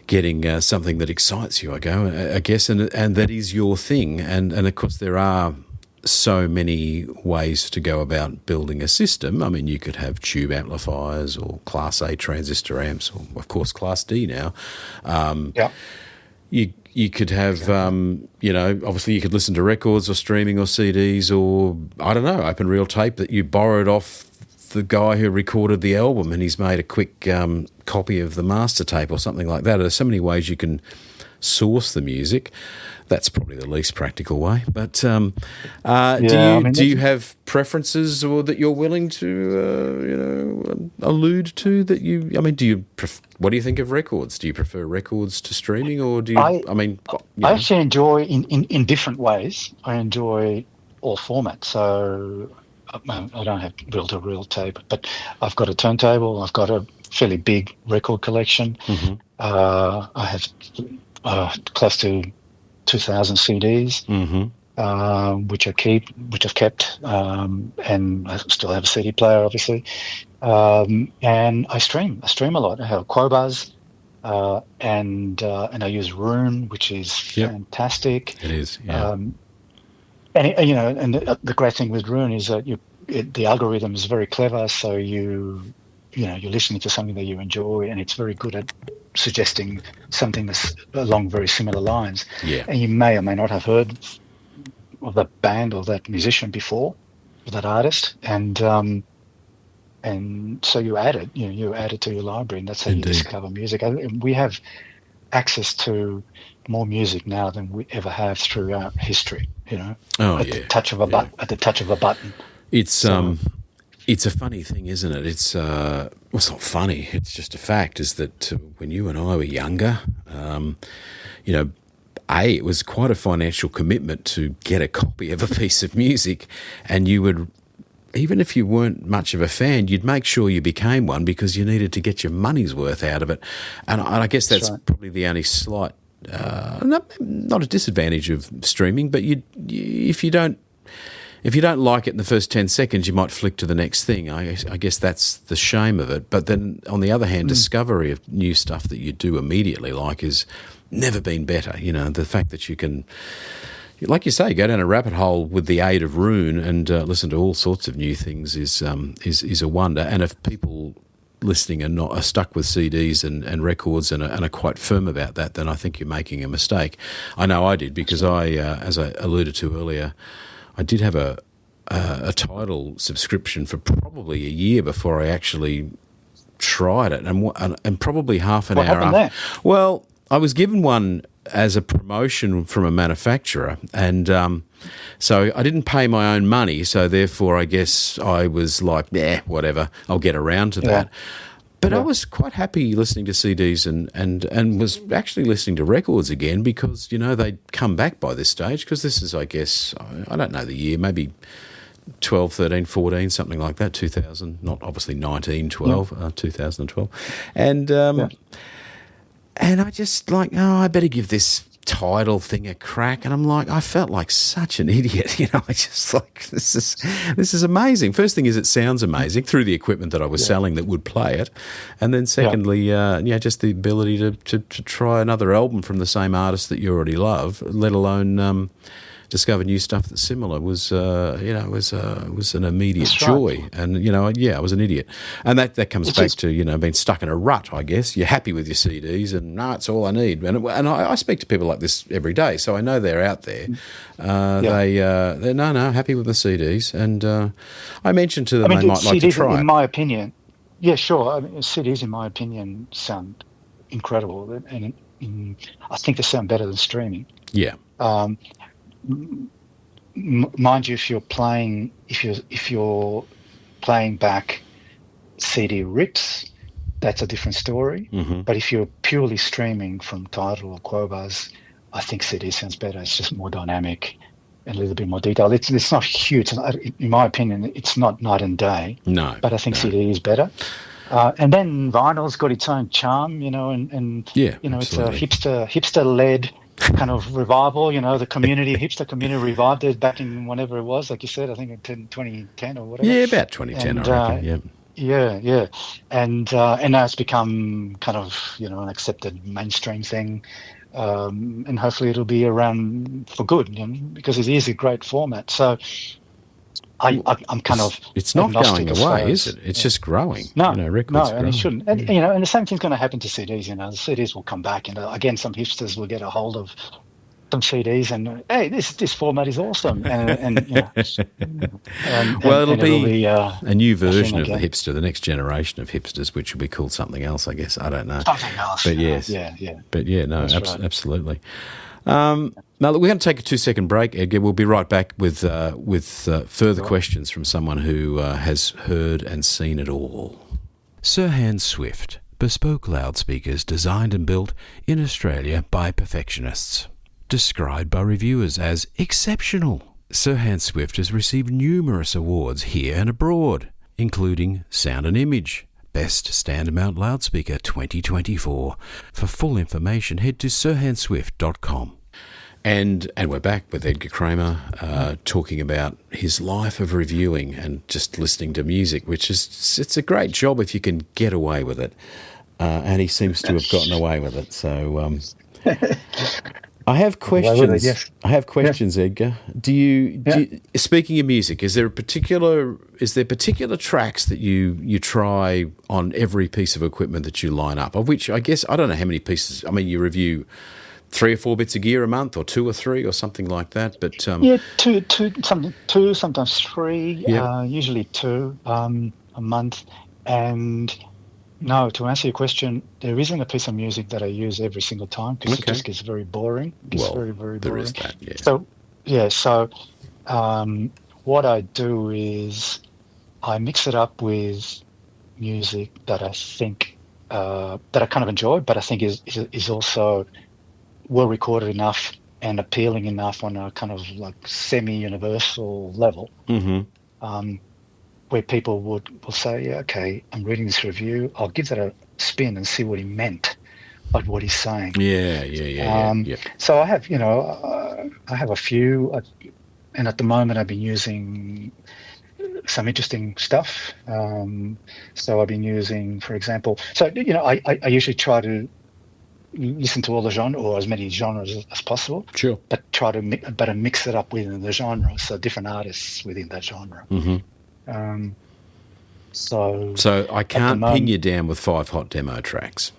getting something that excites you. I guess, and that is your thing. And of course, there are so many ways to go about building a system. I mean, you could have tube amplifiers or Class A transistor amps, or of course Class D now. yeah, You could have, exactly. obviously you could listen to records or streaming or CDs or, I don't know, open reel tape that you borrowed off the guy who recorded the album and he's made a quick copy of the master tape or something like that. There's so many ways you can source the music. That's probably the least practical way. But do Yeah, I you mean, do you have preferences or that you're willing to allude to? What do you think of records? Do you prefer records to streaming, or do you? I I mean, I actually enjoy in different ways. I enjoy all formats. So I don't have reel-to-reel tape, but I've got a turntable. I've got a fairly big record collection. hmm I have close to 2,000 CDs, hmm which I've kept, and I still have a CD player, obviously. And I stream a lot. I have a Quobuzz. and I use Rune, which is Yep, fantastic. it is. Yeah, Um, and the great thing with Rune is that the algorithm is very clever. So you're listening to something that you enjoy, and it's very good at suggesting something that's along very similar lines. yeah, And you may or may not have heard of that band or that musician before, or that artist, and so you add it to your library, and that's how you indeed. discover music. And we have access to more music now than we ever have throughout history. Oh At the yeah, touch of a yeah. at the touch of a button. It's So it's a funny thing, isn't it? Well, it's not funny. It's just a fact. Is that when you and I were younger, you know, it was quite a financial commitment to get a copy of a piece of music, and you would, even if you weren't much of a fan, you'd make sure you became one because you needed to get your money's worth out of it. And I guess that's that's right. probably the only slight, not a disadvantage of streaming, but if you don't like it in the first 10 seconds, you might flick to the next thing. I guess that's the shame of it. But then, on the other hand, Mm, discovery of new stuff that you do immediately like is never been better. The fact that you can, like you say, go down a rabbit hole with the aid of Rune and listen to all sorts of new things is a wonder. And if people listening are stuck with CDs and records and are quite firm about that, then I think you're making a mistake. I know I did that's because right. as I alluded to earlier, I did have a Tidal subscription for probably a year before I actually tried it, and probably half an What hour happened after. there? Well, I was given one as a promotion from a manufacturer, and so I didn't pay my own money. So therefore, I guess I was like, yeah, whatever, I'll get around to Yeah, that. But I yeah, was quite happy listening to CDs and was actually listening to records again because, they'd come back by this stage because this is, I guess, I don't know the year, maybe 12, 13, 14, something like that, 2000, not obviously 1912, yeah, 2012. And yeah. and I just like, oh, I better give this title thing a crack. And I'm like, I felt like such an idiot. I just like, this is amazing. First thing is it sounds Mm, amazing through the equipment that I was yeah, selling that would play it. And then yeah. secondly, just the ability to try another album from the same artist that you already love, let alone discover new stuff that's similar was an immediate That's right. joy. And I was an idiot, and that comes It's back it's to being stuck in a rut. I guess you're happy with your CDs, and no, it's all I need. And I speak to people like this every day, so I know they're out there. yeah. They're no happy with the CDs, and I mentioned to I them mean, they might like to CDs, try in it. my opinion, yeah, sure. I mean, CDs, in my opinion, sound incredible, and I think they sound better than streaming. Yeah, Um, Mind you, if you're playing back CD rips, that's a different story. hmm, But if you're purely streaming from Tidal or Qobuz, I think CD sounds better. It's just more dynamic and a little bit more detailed. It's not huge. In my opinion, it's not night and day, no, but I think no, CD is better. And then vinyl's got its own charm, and yeah, it's a absolutely. hipster led kind of revival. The hipster community revived it back in whenever it was, like you said, I think in 2010 or whatever. Yeah, about 2010, I And reckon. Yeah. yeah, and now it's become kind of an accepted mainstream thing, and hopefully it'll be around for good, because it is a great format. So I'm kind of It's not going agnostic as far away, is as. it? It's just growing. No, no, Records and it growing. shouldn't. And Yeah. and the same thing's going to happen to CDs. The CDs will come back, and again, some hipsters will get a hold of some CDs, and hey, this format is awesome, Well, it'll and it'll be be a new a thing version of the again. hipster, the next generation of hipsters, which will be called something else, I guess. I don't know. Something else, But yes. yeah, yeah, But yeah, no, that's right. absolutely. Now, look, we're going to take a 2-second break, Edgar. We'll be right back with further Sure. questions from someone who has heard and seen it all. Sir Hans Swift, bespoke loudspeakers designed and built in Australia by perfectionists. Described by reviewers as exceptional. Sir Hans Swift has received numerous awards here and abroad, including Sound and Image, Best Stand Mount Loudspeaker 2024. For full information, head to sirhansswift.com. And we're back with Edgar Kramer talking about his life of reviewing and just listening to music, which it's a great job if you can get away with it. and he seems to have gotten away with it. So I have Why would they? questions. Yes. I have Yeah. questions, Edgar. Do Yeah. you, speaking of music, is there particular tracks that you try on every piece of equipment that you line up? Of which I guess I don't know how many pieces. I mean, you review 3 or 4 bits of gear a month, or 2 or 3, or something like that. But Yeah, two, sometimes three, yeah, usually two, a month. And no, to answer your question, there isn't a piece of music that I use every single time because it okay. just gets very boring. It gets Well, very, very there is boring. that. Yeah. So, yeah, so what I do is I mix it up with music that I think that I kind of enjoy, but I think is also well recorded enough and appealing enough on a kind of like semi-universal level, Mm-hmm. um, where people will say, yeah, okay, I'm reading this review, I'll give that a spin and see what he meant, like what he's saying. Yeah. Yeah. Yeah. Yeah. Yeah. So I have, I have a few, and at the moment I've been using some interesting stuff. So I've been using, for example, I usually try to listen to all the genre or as many genres as possible, Sure. but try to mix it up within the genre, so different artists within that genre. Mm-hmm. Um, so So I at the can't pin moment, you down with 5 hot demo tracks.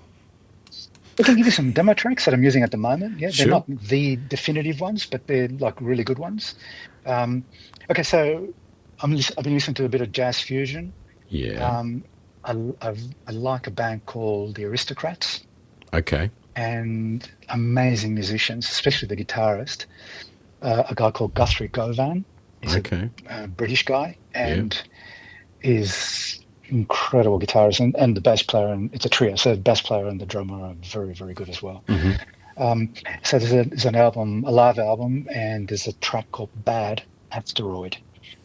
I can give you some demo tracks that I'm using at the moment. Yeah, they're Sure. not the definitive ones, but they're like really good ones. Um, okay, so I've been listening to a bit of jazz fusion. Yeah. Um, I like a band called the Aristocrats, Okay. and amazing musicians, especially the guitarist, a guy called Guthrie Govan. He's Okay. a British guy Yeah. and is incredible guitarist, and the bass player, and it's a trio. So the bass player and the drummer are very, very good as well. Mm-hmm. So there's an album, a live album, and there's a track called Bad Asteroid,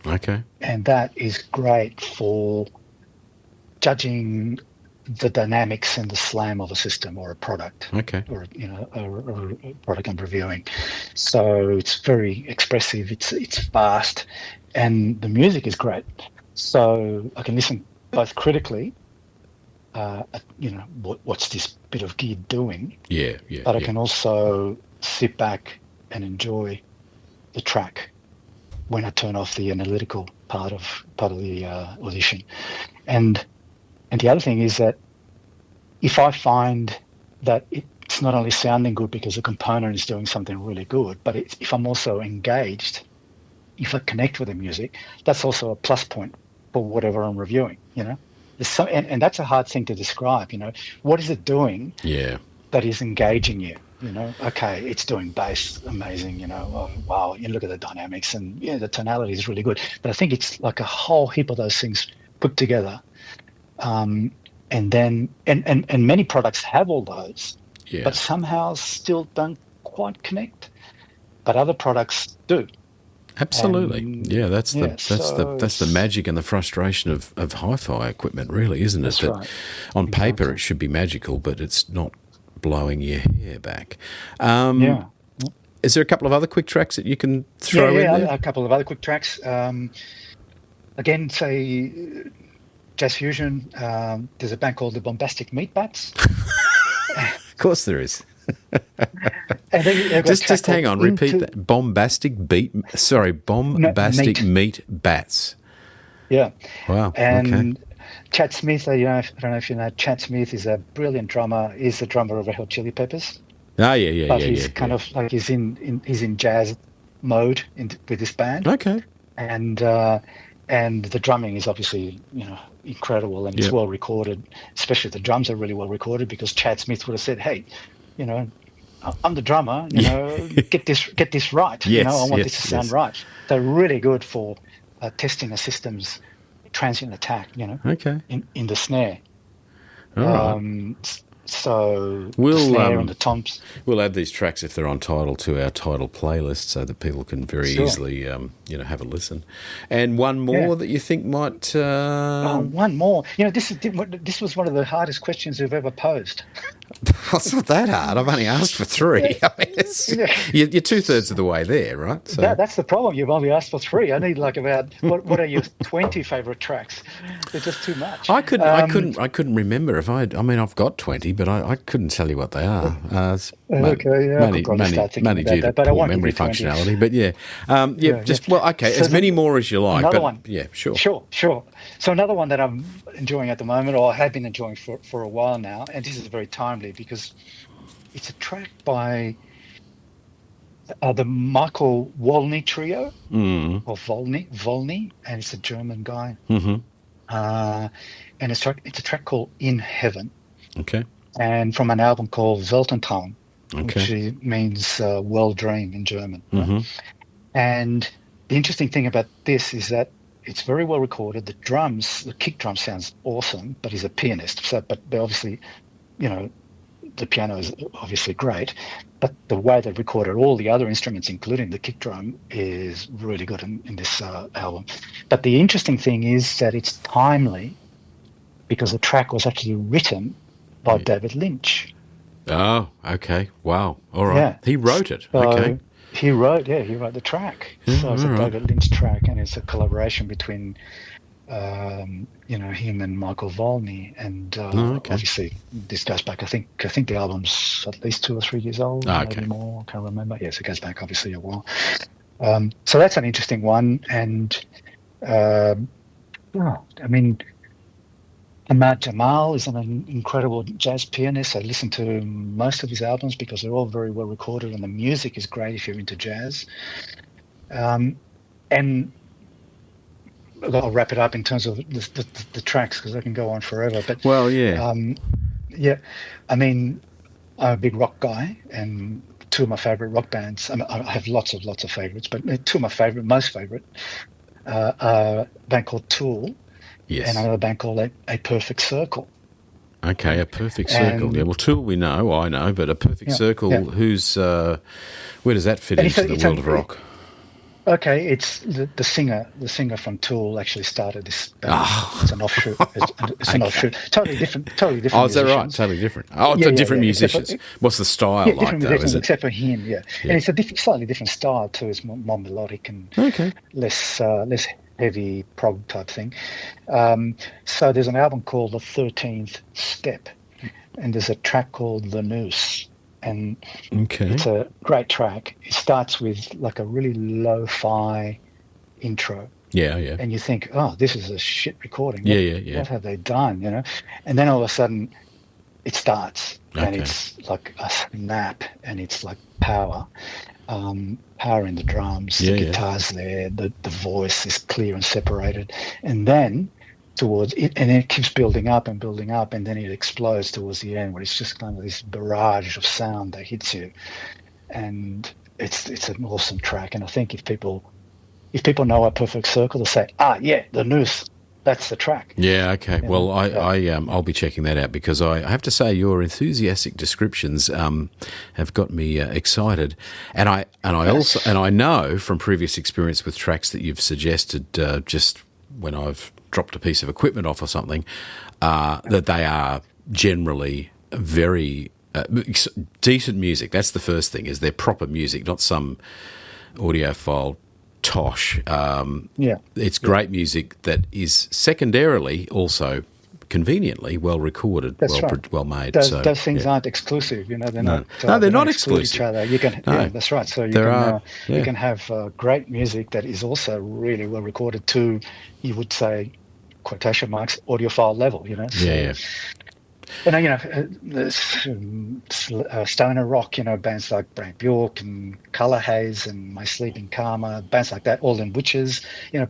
Okay. and that is great for judging the dynamics and the slam of a system or a product, Okay. or a product I'm reviewing. So it's very expressive. It's fast, and the music is great. So I can listen both critically, what's this bit of gear doing, Yeah. Yeah. but I Yeah. can also sit back and enjoy the track when I turn off the analytical part of the audition. And the other thing is that if I find that it's not only sounding good because the component is doing something really good, but if I'm also engaged, if I connect with the music, that's also a plus point for whatever I'm reviewing. And that's a hard thing to describe. What is it doing Yeah. that is engaging you? Okay, it's doing bass, amazing. Oh, wow, you look at the dynamics and the tonality is really good. But I think it's like a whole heap of those things put together. And then and many products have all those, Yeah. but somehow still don't quite connect. But other products do. Absolutely. And Yeah. That's the yeah, so that's the magic and the frustration of hi-fi equipment, really, isn't it? that's That right. on paper Exactly. it should be magical, but it's not blowing your hair back. Yeah. Is there a couple of other quick tracks that you can Yeah, throw in yeah. there? A couple of other quick tracks. Again, say Jazz Fusion. There's a band called the Bombastic Meat Bats. Of course there is. And they've got a track Just hang called on. Repeat Into that. Bombastic Meat. meat bats. Yeah. Wow. Okay. And Chad Smith, I don't know if you know, Chad Smith is a brilliant drummer. He's the drummer of Red Hot Chili Peppers, Ah, yeah, yeah, but yeah, he's yeah, kind yeah. of like he's in jazz mode with this band, Okay. and the drumming is obviously incredible, and it's Yep. well recorded. Especially the drums are really well recorded because Chad Smith would have said, "Hey, you know, I'm the drummer. Get this right. I Yes, want this to yes, sound yes. right." They're really good for testing a system's transient attack. Okay. In the snare. All right. So the We'll snare and the toms. we'll add these tracks if they're on title to our title playlist so that people can very Sure. easily have a listen. And one Yeah. more that you think might Oh, one more. This was one of the hardest questions we've ever posed. It's not that hard. I've only asked for 3. I mean, Yeah. you're 2/3 of the way there, right? So That's the problem. You've only asked for 3. I need like about what are your 20 favorite tracks? They're just too much. I couldn't remember if I mean, I've got 20, but I couldn't tell you what they are. It's Okay, yeah, I could probably start thinking mainly about due to that, but I poor won't give memory you 20. functionality. But yeah, Yeah, yeah. just well, okay, So as many more as you like. another But one. yeah, sure. Sure, sure. So another one that I'm enjoying at the moment, or I have been enjoying for a while now, and this is very timely because it's a track by the Michael Wolny Trio, Mm. or Volny, and it's a German guy. Hmm. Uh, and it's a track called In Heaven, Okay. and from an album called Weltentraum, Okay. which means well dream in German. Right? Hmm. And the interesting thing about this is that it's very well recorded. The kick drum sounds awesome, but he's a pianist. So, but they obviously, you know, the piano is obviously great, but the way they recorded all the other instruments, including the kick drum, is really good in this album. But the interesting thing is that it's timely because the track was actually written by David Lynch. Oh, okay. Wow. All right. Yeah. He wrote it. Okay. So he wrote the track. Yeah, So it's all a right. David Lynch track, and it's a collaboration between him and Michael Volney, and Oh, okay. obviously this goes back. I think the album's at least 2 or 3 years old, Ah, maybe okay. more. I can't remember. Yes, it goes back obviously a while. So that's an interesting one, and I mean, Ahmad Jamal is an incredible jazz pianist. I listen to most of his albums because they're all very well recorded, and the music is great if you're into jazz. Um, and I'll wrap it up in terms of the tracks because I can go on forever. But Well, yeah. yeah, I mean, I'm a big rock guy, and two of my favorite rock bands. I have lots of favorites, but two of my most favorite are a band called Tool and Yes. another band called A Perfect Circle. Okay, a perfect circle. Yeah, And well, Tool I know, but a perfect yeah, yeah, circle. Where does that fit and into the world of rock? okay. It's the singer. The singer from Tool actually started this band. It's Ah, an offshoot. It's an okay. offshoot. Totally Oh, different is that right? musicians. Totally different. Oh, Yeah, yeah, different yeah. musicians. What's the style like, Different though? Is musicians it? except for him. Yeah, Yeah. and it's a slightly different style too. It's more melodic and Okay. less heavy prog type thing. So there's an album called The 13th Step, and there's a track called The Noose, and Okay. it's a great track. It starts with like a really lo-fi intro, Yeah, yeah. and you think, oh, this is a shit recording. Yeah, yeah, yeah. What have they done? And then all of a sudden it starts, and Okay. it's like a snap, and it's like power in the drums, Yeah, the yeah. guitars there, the voice is clear and separated, and then towards it, and it keeps building up and building up, and then it explodes towards the end, where it's just kind of this barrage of sound that hits you, and it's an awesome track. And I think if people know A Perfect Circle, they'll say, yeah, The Noose, that's the track. Yeah, okay. Well, Yeah. I'll be checking that out because I have to say your enthusiastic descriptions have got me excited, and I know from previous experience with tracks that you've suggested just when I've dropped a piece of equipment off or something that they are generally very decent music. That's the first thing, is they're proper music, not some audiophile tosh. Yeah. It's great music that is secondarily also conveniently well recorded, That's right. well made. Those things yeah. aren't exclusive. They're No, not. no, they're They don't not exclude each exclusive. other. You can. Yeah, No, that's right. So there are. you Yeah, can have great music that is also really well recorded to, you would say, quotation marks, audiophile level. yeah, So, yeah. there's stoner rock. Bands like Brain Bjork and Color Haze and My Sleeping Karma, bands like that, All in Witches.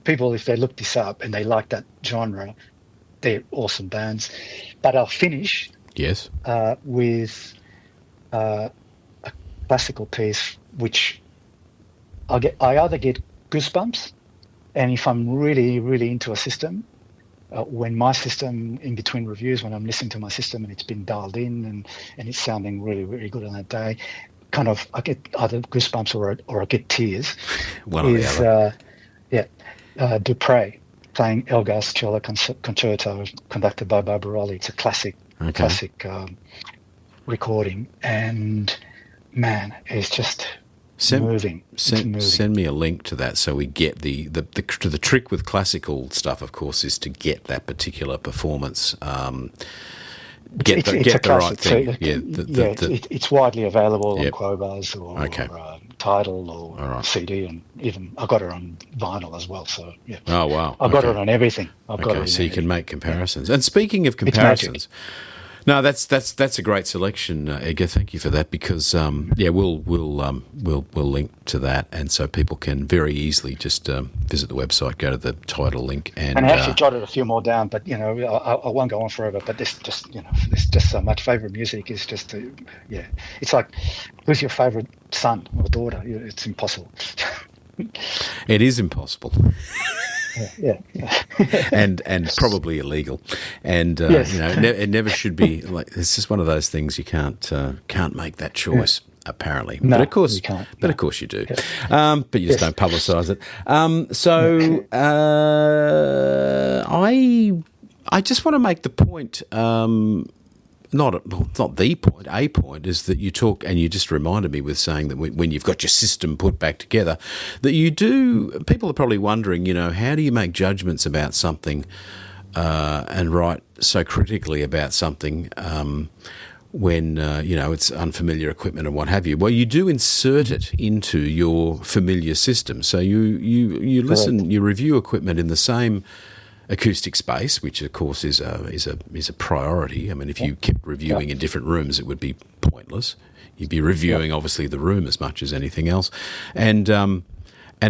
People, if they look this up and they like that genre, they're awesome bands. But I'll finish Yes. with a classical piece, which I either get goosebumps, and if I'm really, really into a system, when my system, in between reviews, when I'm listening to my system and it's been dialed in and it's sounding really, really good on that day, kind of I get either goosebumps or I get tears. One or the Is other. Dupre playing Elgar's Cello Concerto, conducted by Barbaroli. It's a classic, Okay. recording, and man, it's just moving. It's moving. Send me a link to that so we get the trick with classical stuff, of course, is to get that particular performance. Get the right thing. So it's widely available on Quobars or Tidal or CD, and even I got it on vinyl as well. So yeah. Oh wow. I've got it on everything. So you can make comparisons. And speaking of comparisons, no, that's a great selection, Edgar. Thank you for that, because we'll link to that, and so people can very easily just visit the website, go to the title link, and I actually jotted a few more down, but I won't go on forever. But there's just so much. Favorite music is just it's like, who's your favorite son or daughter? It's impossible. It is impossible. Yeah. and probably illegal, and yes. It never should be. Like, it's just one of those things you can't make that choice. Yeah. Apparently, no, but of course, you can't. But of course you do. Yeah. But you just don't publicise it. I just want to make the point. Not the point. A point is that you talk, and you just reminded me with saying that when you've got your system put back together, that you do. People are probably wondering, how do you make judgments about something and write so critically about something when it's unfamiliar equipment and what have you? Well, you do insert it into your familiar system. So you listen, you review equipment in the same acoustic space, which of course is a priority. I mean, if you kept reviewing in different rooms, it would be pointless. You'd be reviewing obviously the room as much as anything else, and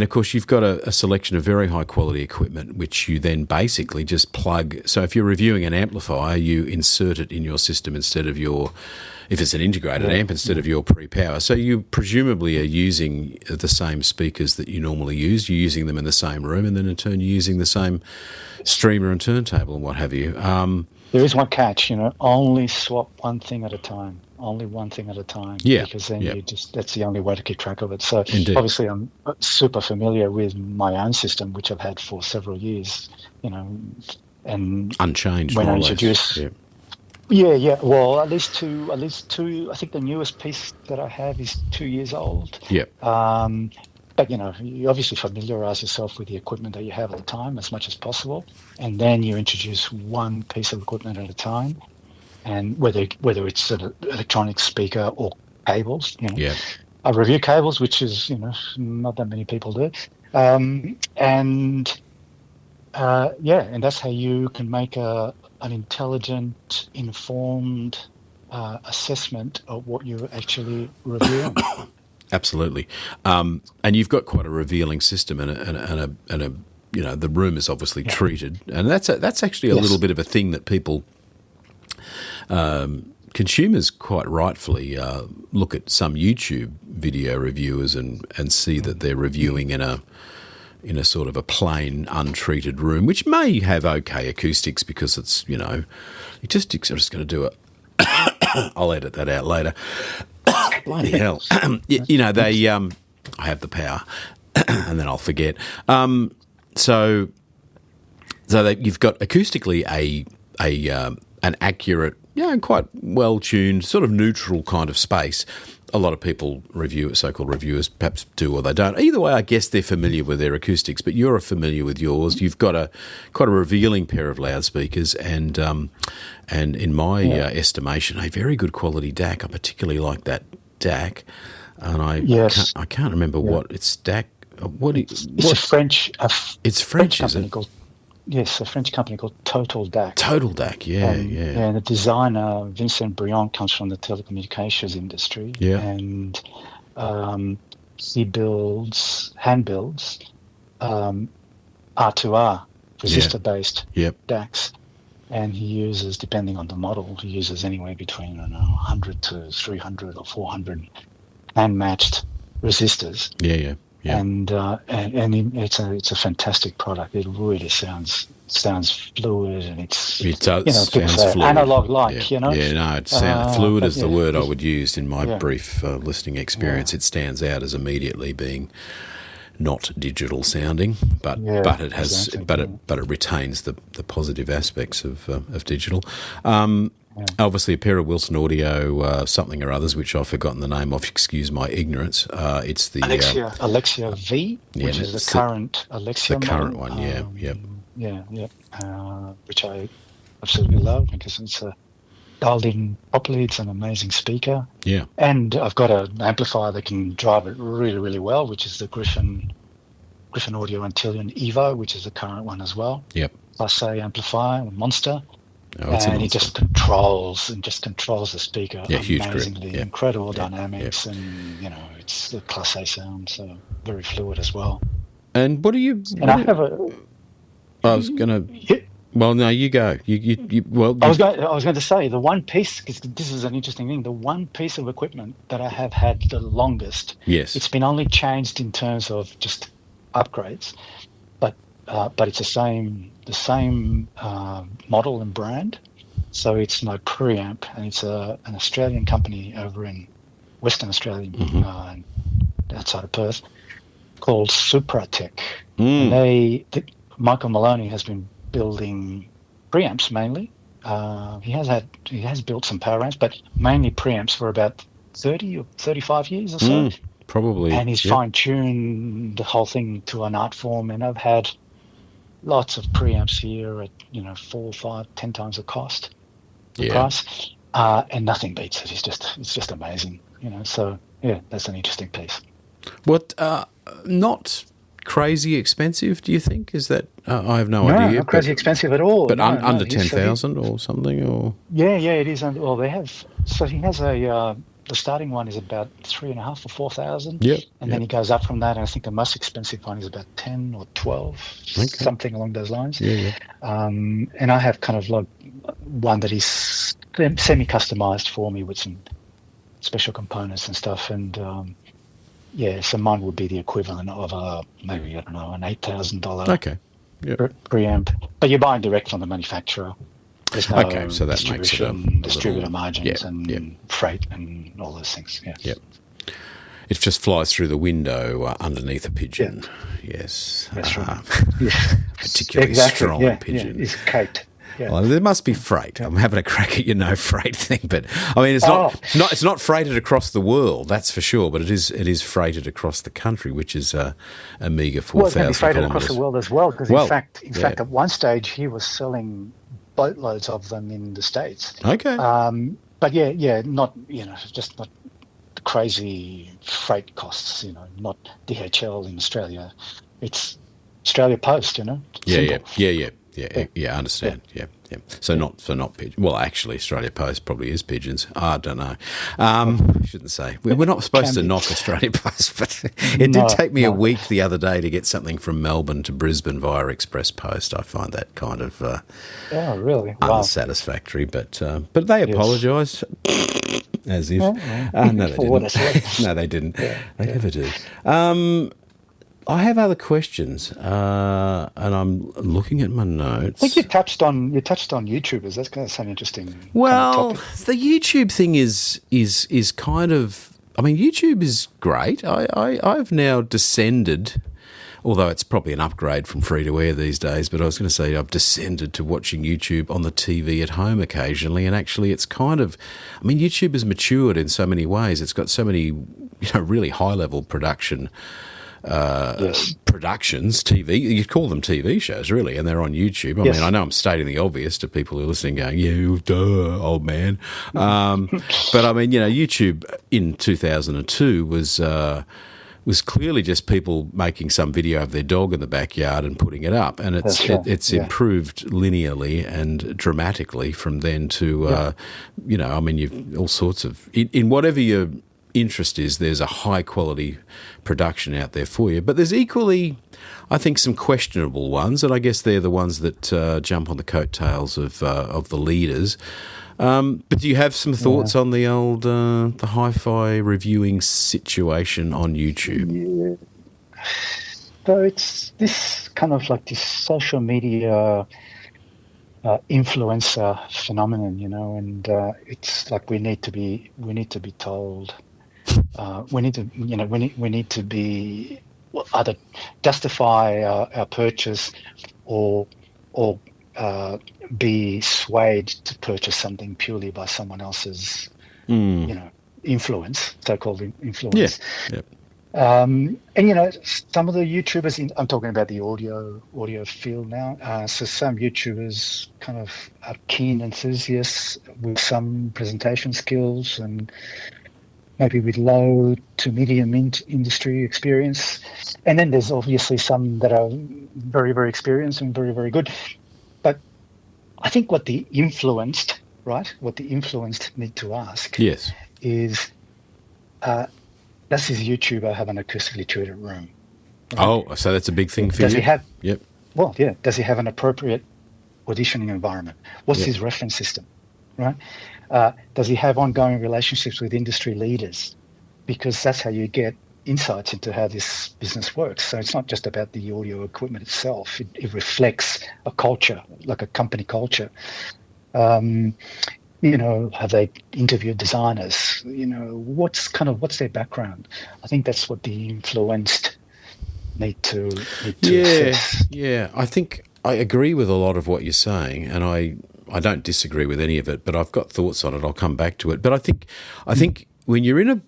of course you've got a selection of very high quality equipment, which you then basically just plug. So if you're reviewing an amplifier, you insert it in your system instead of if it's an integrated amp, instead of your pre-power. So you presumably are using the same speakers that you normally use. You're using them in the same room, and then in turn you're using the same streamer and turntable and what have you. There is one catch, only swap one thing at a time. Only one thing at a time. Yeah. Because then that's the only way to keep track of it. So Indeed. Obviously I'm super familiar with my own system, which I've had for several years, and unchanged, when more I or less. introduce well, at least two. I think the newest piece that I have is 2 years old. But you obviously familiarize yourself with the equipment that you have at the time as much as possible, and then you introduce one piece of equipment at a time, and whether it's an electronic speaker or cables. I review cables, which is not that many people do, and that's how you can make an intelligent, informed assessment of what you're actually reviewing. Absolutely, and you've got quite a revealing system, and the room is obviously treated, and that's actually a little bit of a thing that people, consumers, quite rightfully look at some YouTube video reviewers and see that they're reviewing in a sort of a plain, untreated room, which may have okay acoustics because it's I'm just going to do it. I'll edit that out later. Bloody hell. I have the power and then I'll forget. So that you've got acoustically an accurate, quite well-tuned, sort of neutral kind of space. A lot of people so-called reviewers perhaps do or they don't. Either way, I guess they're familiar with their acoustics, but you're familiar with yours. You've got quite a revealing pair of loudspeakers and in my estimation, a very good quality DAC. I particularly like that DAC, and I can't remember what it's DAC. It's a French. It's French, is it? Yes, a French company called Total DAC. Total DAC, yeah. And the designer, Vincent Briand, comes from the telecommunications industry. Yeah. And he hand builds R2R, resistor-based DACs. And he uses, depending on the model, he uses anywhere between 100 to 300 or 400 hand-matched resistors. Yeah. And it's a fantastic product. It really sounds fluid, and it does sounds fluid. Analog-like, Yeah, no, it sounds fluid is the word I would use in my brief listening experience. It stands out as immediately being not digital sounding, but it has but it retains the positive aspects of digital. Obviously, a pair of Wilson Audio something or others, which I've forgotten the name of. Excuse my ignorance. It's the Alexia V, which is the current Alexia the current model. one. Which I absolutely love because it's dialed in properly. It's an amazing speaker. Yeah. And I've got an amplifier that can drive it really, really well, which is the Griffin Audio Antillion Evo, which is the current one as well. Yep. Plus A amplifier, monster. Oh, it's and it just controls the speaker amazingly. Yep. Incredible dynamics, and it's the Class A sound, so very fluid as well. And what do you? I was gonna. Well, no, you go. I was going to say the one piece, because this is an interesting thing. The one piece of equipment that I have had the longest. Yes. It's been only changed in terms of just upgrades, but it's the same model and brand. So it's my preamp, and it's an Australian company over in Western Australia, outside of Perth, called Supratech. And Michael Maloney has been building preamps mainly. He has built some power amps, but mainly preamps for about 30 or 35 years or so. Probably. And he's fine-tuned the whole thing to an art form, and I've had lots of preamps here at 4, 5, 10 times the price, and nothing beats it. It's just amazing, So yeah, that's an interesting piece. What not crazy expensive? Do you think is that? I have no idea. Not crazy expensive at all. But under 10,000 or something, or yeah, it is. Well, they have. So he has the starting one is about 3,500 or 4,000. And then he goes up from that. And I think the most expensive one is about 10 or 12, something along those lines. And I have kind of like one that is semi-customized for me with some special components and stuff. And so mine would be the equivalent of maybe, I don't know, an $8,000 preamp. But you're buying direct from the manufacturer. There's no so that makes it distributor margins and freight and all those things. Yep. It just flies through the window underneath a pigeon. Yes. That's right. Particularly strong pigeon. Yeah, it's caked. Yeah. Well, there must be freight. I'm having a crack at your no freight thing, but I mean, it's not freighted across the world, that's for sure. But it is freighted across the country, which is a meager 4,000 kilometres. Well, it's going to be freighted across the world as well, because in fact, at one stage he was selling boatloads of them in the States. Okay. But not just not the crazy freight costs. Not DHL in Australia. It's Australia Post. Yeah, I understand. Yeah. So not pigeons. Well, actually, Australia Post probably is pigeons. I don't know. I shouldn't say. We're not supposed to knock Australia Post, but it did take me a week the other day to get something from Melbourne to Brisbane via Express Post. I find that kind of really unsatisfactory. But they apologised. As if. No, they didn't. No, they didn't. They never do. I have other questions, and I'm looking at my notes. I think you touched on YouTubers. That's kind of some interesting. Well, kind of topic. The YouTube thing is kind of. I mean, YouTube is great. I've now descended, although it's probably an upgrade from free to air these days. But I was going to say I've descended to watching YouTube on the TV at home occasionally, and actually, it's kind of. I mean, YouTube has matured in so many ways. It's got so many, really high level production. Productions, TV, you'd call them TV shows, really, and they're on YouTube. I mean, I know I'm stating the obvious to people who are listening going, yeah, duh, old man. But I mean, YouTube in 2002 was clearly just people making some video of their dog in the backyard and putting it up. And it's improved linearly and dramatically from then to, I mean, you've all sorts of, in whatever your interest is, there's a high quality production out there for you. But there's equally, I think, some questionable ones, and I guess they're the ones that jump on the coattails of the leaders. But do you have some thoughts on the old the hi-fi reviewing situation on YouTube? Yeah. So it's this kind of like this social media influencer phenomenon, and it's like we need to be told. We need to be either justify our purchase or be swayed to purchase something purely by someone else's, Mm. you know, influence, so-called Yeah. influence. Yep. And some of the YouTubers, I'm talking about the audio field now. So some YouTubers kind of are keen enthusiasts with some presentation skills and maybe with low to medium industry experience. And then there's obviously some that are very, very experienced and very, very good. But I think what the influenced, right? What the influenced need to ask Yes. is, uh, does this YouTuber have an acoustically treated room? Right? Oh, so that's a big thing for Does he you? have, Yep. well, yeah, does he have an appropriate auditioning environment? What's Yep. his reference system? Right? Does he have ongoing relationships with industry leaders? Because that's how you get insights into how this business works. So it's not just about the audio equipment itself. It reflects a culture, like a company culture. Um, have they interviewed designers? What's their background? I think that's what the influenced need to Yeah. assess. Yeah. I think I agree with a lot of what you're saying, and I don't disagree with any of it, but I've got thoughts on it. I'll come back to it. But I think when you're in a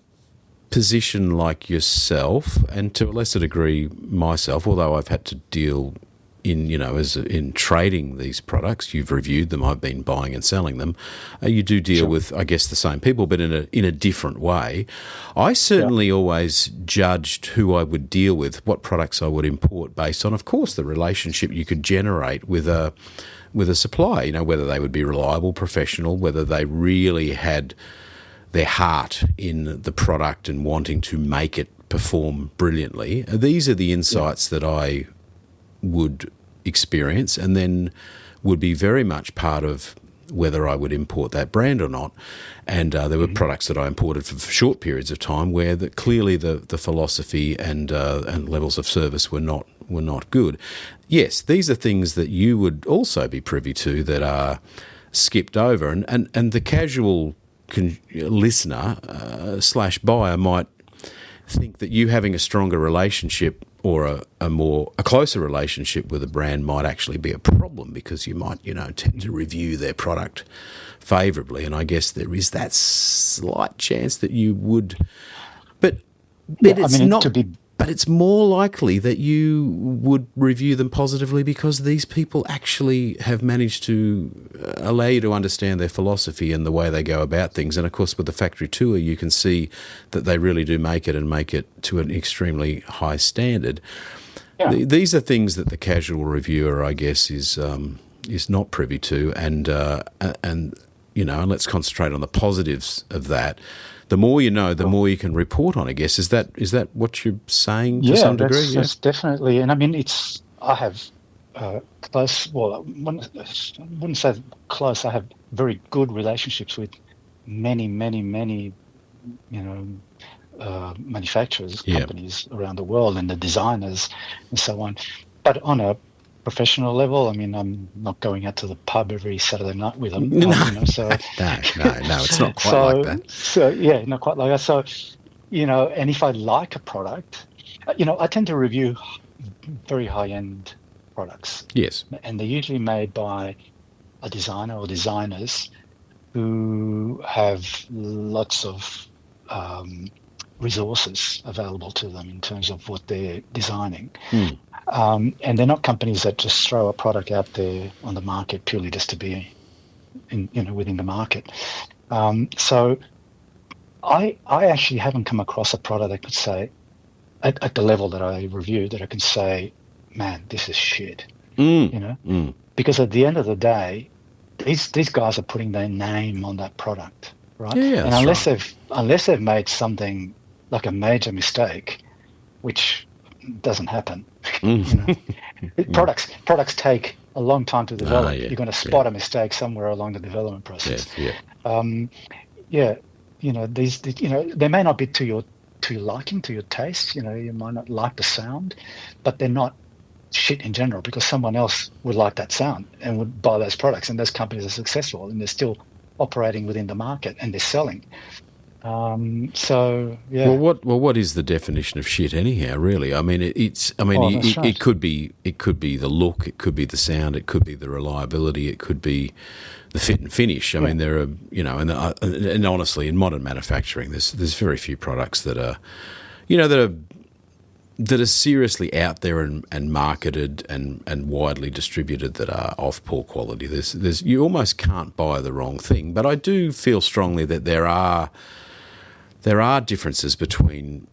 position like yourself, and to a lesser degree myself, although I've had to deal as in trading these products, you've reviewed them, I've been buying and selling them. You do deal Sure. with, I guess, the same people, but in a different way. I Yeah. certainly always judged who I would deal with, what products I would import, based on, of course, the relationship you could generate with a supplier. Whether they would be reliable, professional, whether they really had their heart in the product and wanting to make it perform brilliantly. These are the Yeah. insights that I would experience, and then would be very much part of whether I would import that brand or not. And there were Mhm. products that I imported for short periods of time where clearly the philosophy and levels of service were not good. Yes, these are things that you would also be privy to that are skipped over, and the casual listener slash buyer might think that you having a stronger relationship or a closer relationship with a brand might actually be a problem, because you might tend to review their product favourably, and I guess there is that slight chance that you would, but Yeah. I it's mean, not. But it's more likely that you would review them positively because these people actually have managed to allow you to understand their philosophy and the way they go about things. And of course, with the factory tour, you can see that they really do make it, and make it to an extremely high standard. yeah. These are things that the casual reviewer, I guess, is not privy to, and and let's concentrate on the positives of that. The more you know, the Sure. more you can report on, I guess. Is that what you're saying to Yeah, some degree? that's Yeah. that's definitely, and I mean, I have close. Well, I wouldn't say close. I have very good relationships with many, many, many, you know, manufacturers, Yeah. companies around the world, and the designers and so on. But on a professional level, I mean, I'm not going out to the pub every Saturday night with them. No, So, no, it's not quite like so, that. so yeah, not quite like that. So, and if I like a product, I tend to review very high-end products, Yes. and they're usually made by a designer or designers who have lots of um, resources available to them in terms of what they're designing. Mm. And they're not companies that just throw a product out there on the market purely just to be within the market. So I actually haven't come across a product that could say at the level that I reviewed that I can say, man, this is shit. Mm. You know, Mm. because at the end of the day, these guys are putting their name on that product, right? Yeah, yeah, And that's right. unless they've made something like a major mistake, which doesn't happen, you know, Mm. products take a long time to Ah, develop. yeah, You're going to yeah, spot a mistake somewhere along the development process. yes, yeah. Um, yeah, they may not be to your liking, to your taste. You might not like the sound, but they're not shit in general because someone else would like that sound and would buy those products, and those companies are successful and they're still operating within the market and they're selling. So Well, yeah. what is the definition of shit anyhow? Really, I mean, it's. I mean, Oh, that's it right. could be the look, it could be the sound, it could be the reliability, it could be the fit and finish. I Yeah. mean, there are and honestly, in modern manufacturing, there's very few products that are that are seriously out there and marketed and widely distributed that are of poor quality. There's you almost can't buy the wrong thing. But I do feel strongly that there are differences between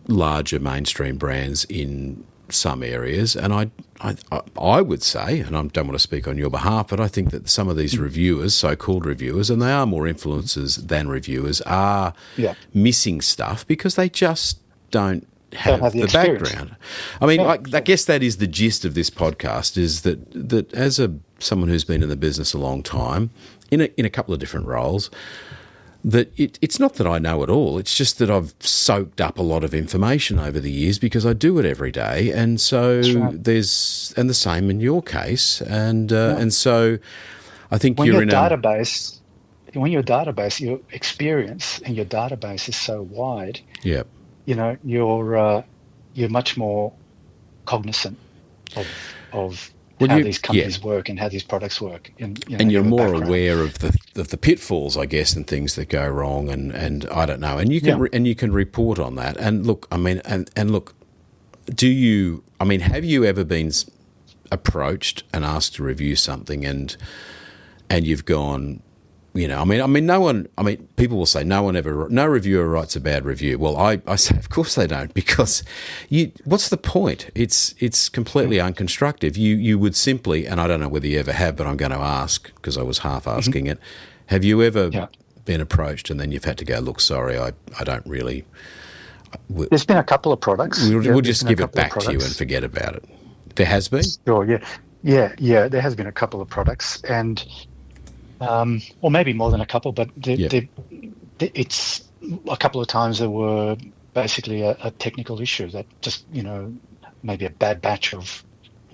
larger mainstream brands in some areas, and I would say, and I don't want to speak on your behalf, but I think that some of these Mhm. reviewers, so-called reviewers, and they are more influencers than reviewers, are Yeah. missing stuff because they just don't Don't have have the the experience. background. I mean, Yeah. I guess that is the gist of this podcast: is that as someone who's been in the business a long time, in a couple of different roles, that it's not that I know it all. It's just that I've soaked up a lot of information over the years because I do it every day, and so That's right. and the same in your case, Yeah. and so I think When you're your in a database, your experience and your database is so wide, yeah. you're much more cognizant of Well, how you these yeah, companies work and how these products work, and and you you're have a more background. aware of the pitfalls, I guess, and things that go wrong, and I don't know, and Yeah. you can report on that. And look, I mean, and look, do you? I mean, have you ever been approached and asked to review something, and you've gone, no one, people will say no reviewer writes a bad review. Well, I say, of course they don't, because what's the point? It's Yeah. completely unconstructive. You would simply, and I don't know whether you ever have, but I'm going to ask because I was half Mhm. asking it. Have you ever Yeah. been approached and then you've had to go, look, sorry, I don't really, we- There's been a couple of products. Yeah, we'll there's just been a give it couple of back to you and products. forget about it. There has been? Sure. Yeah. Yeah. Yeah. There has been a couple of products, and or maybe more than a couple, but Yeah. it's a couple of times there were basically a technical issue that just, maybe a bad batch of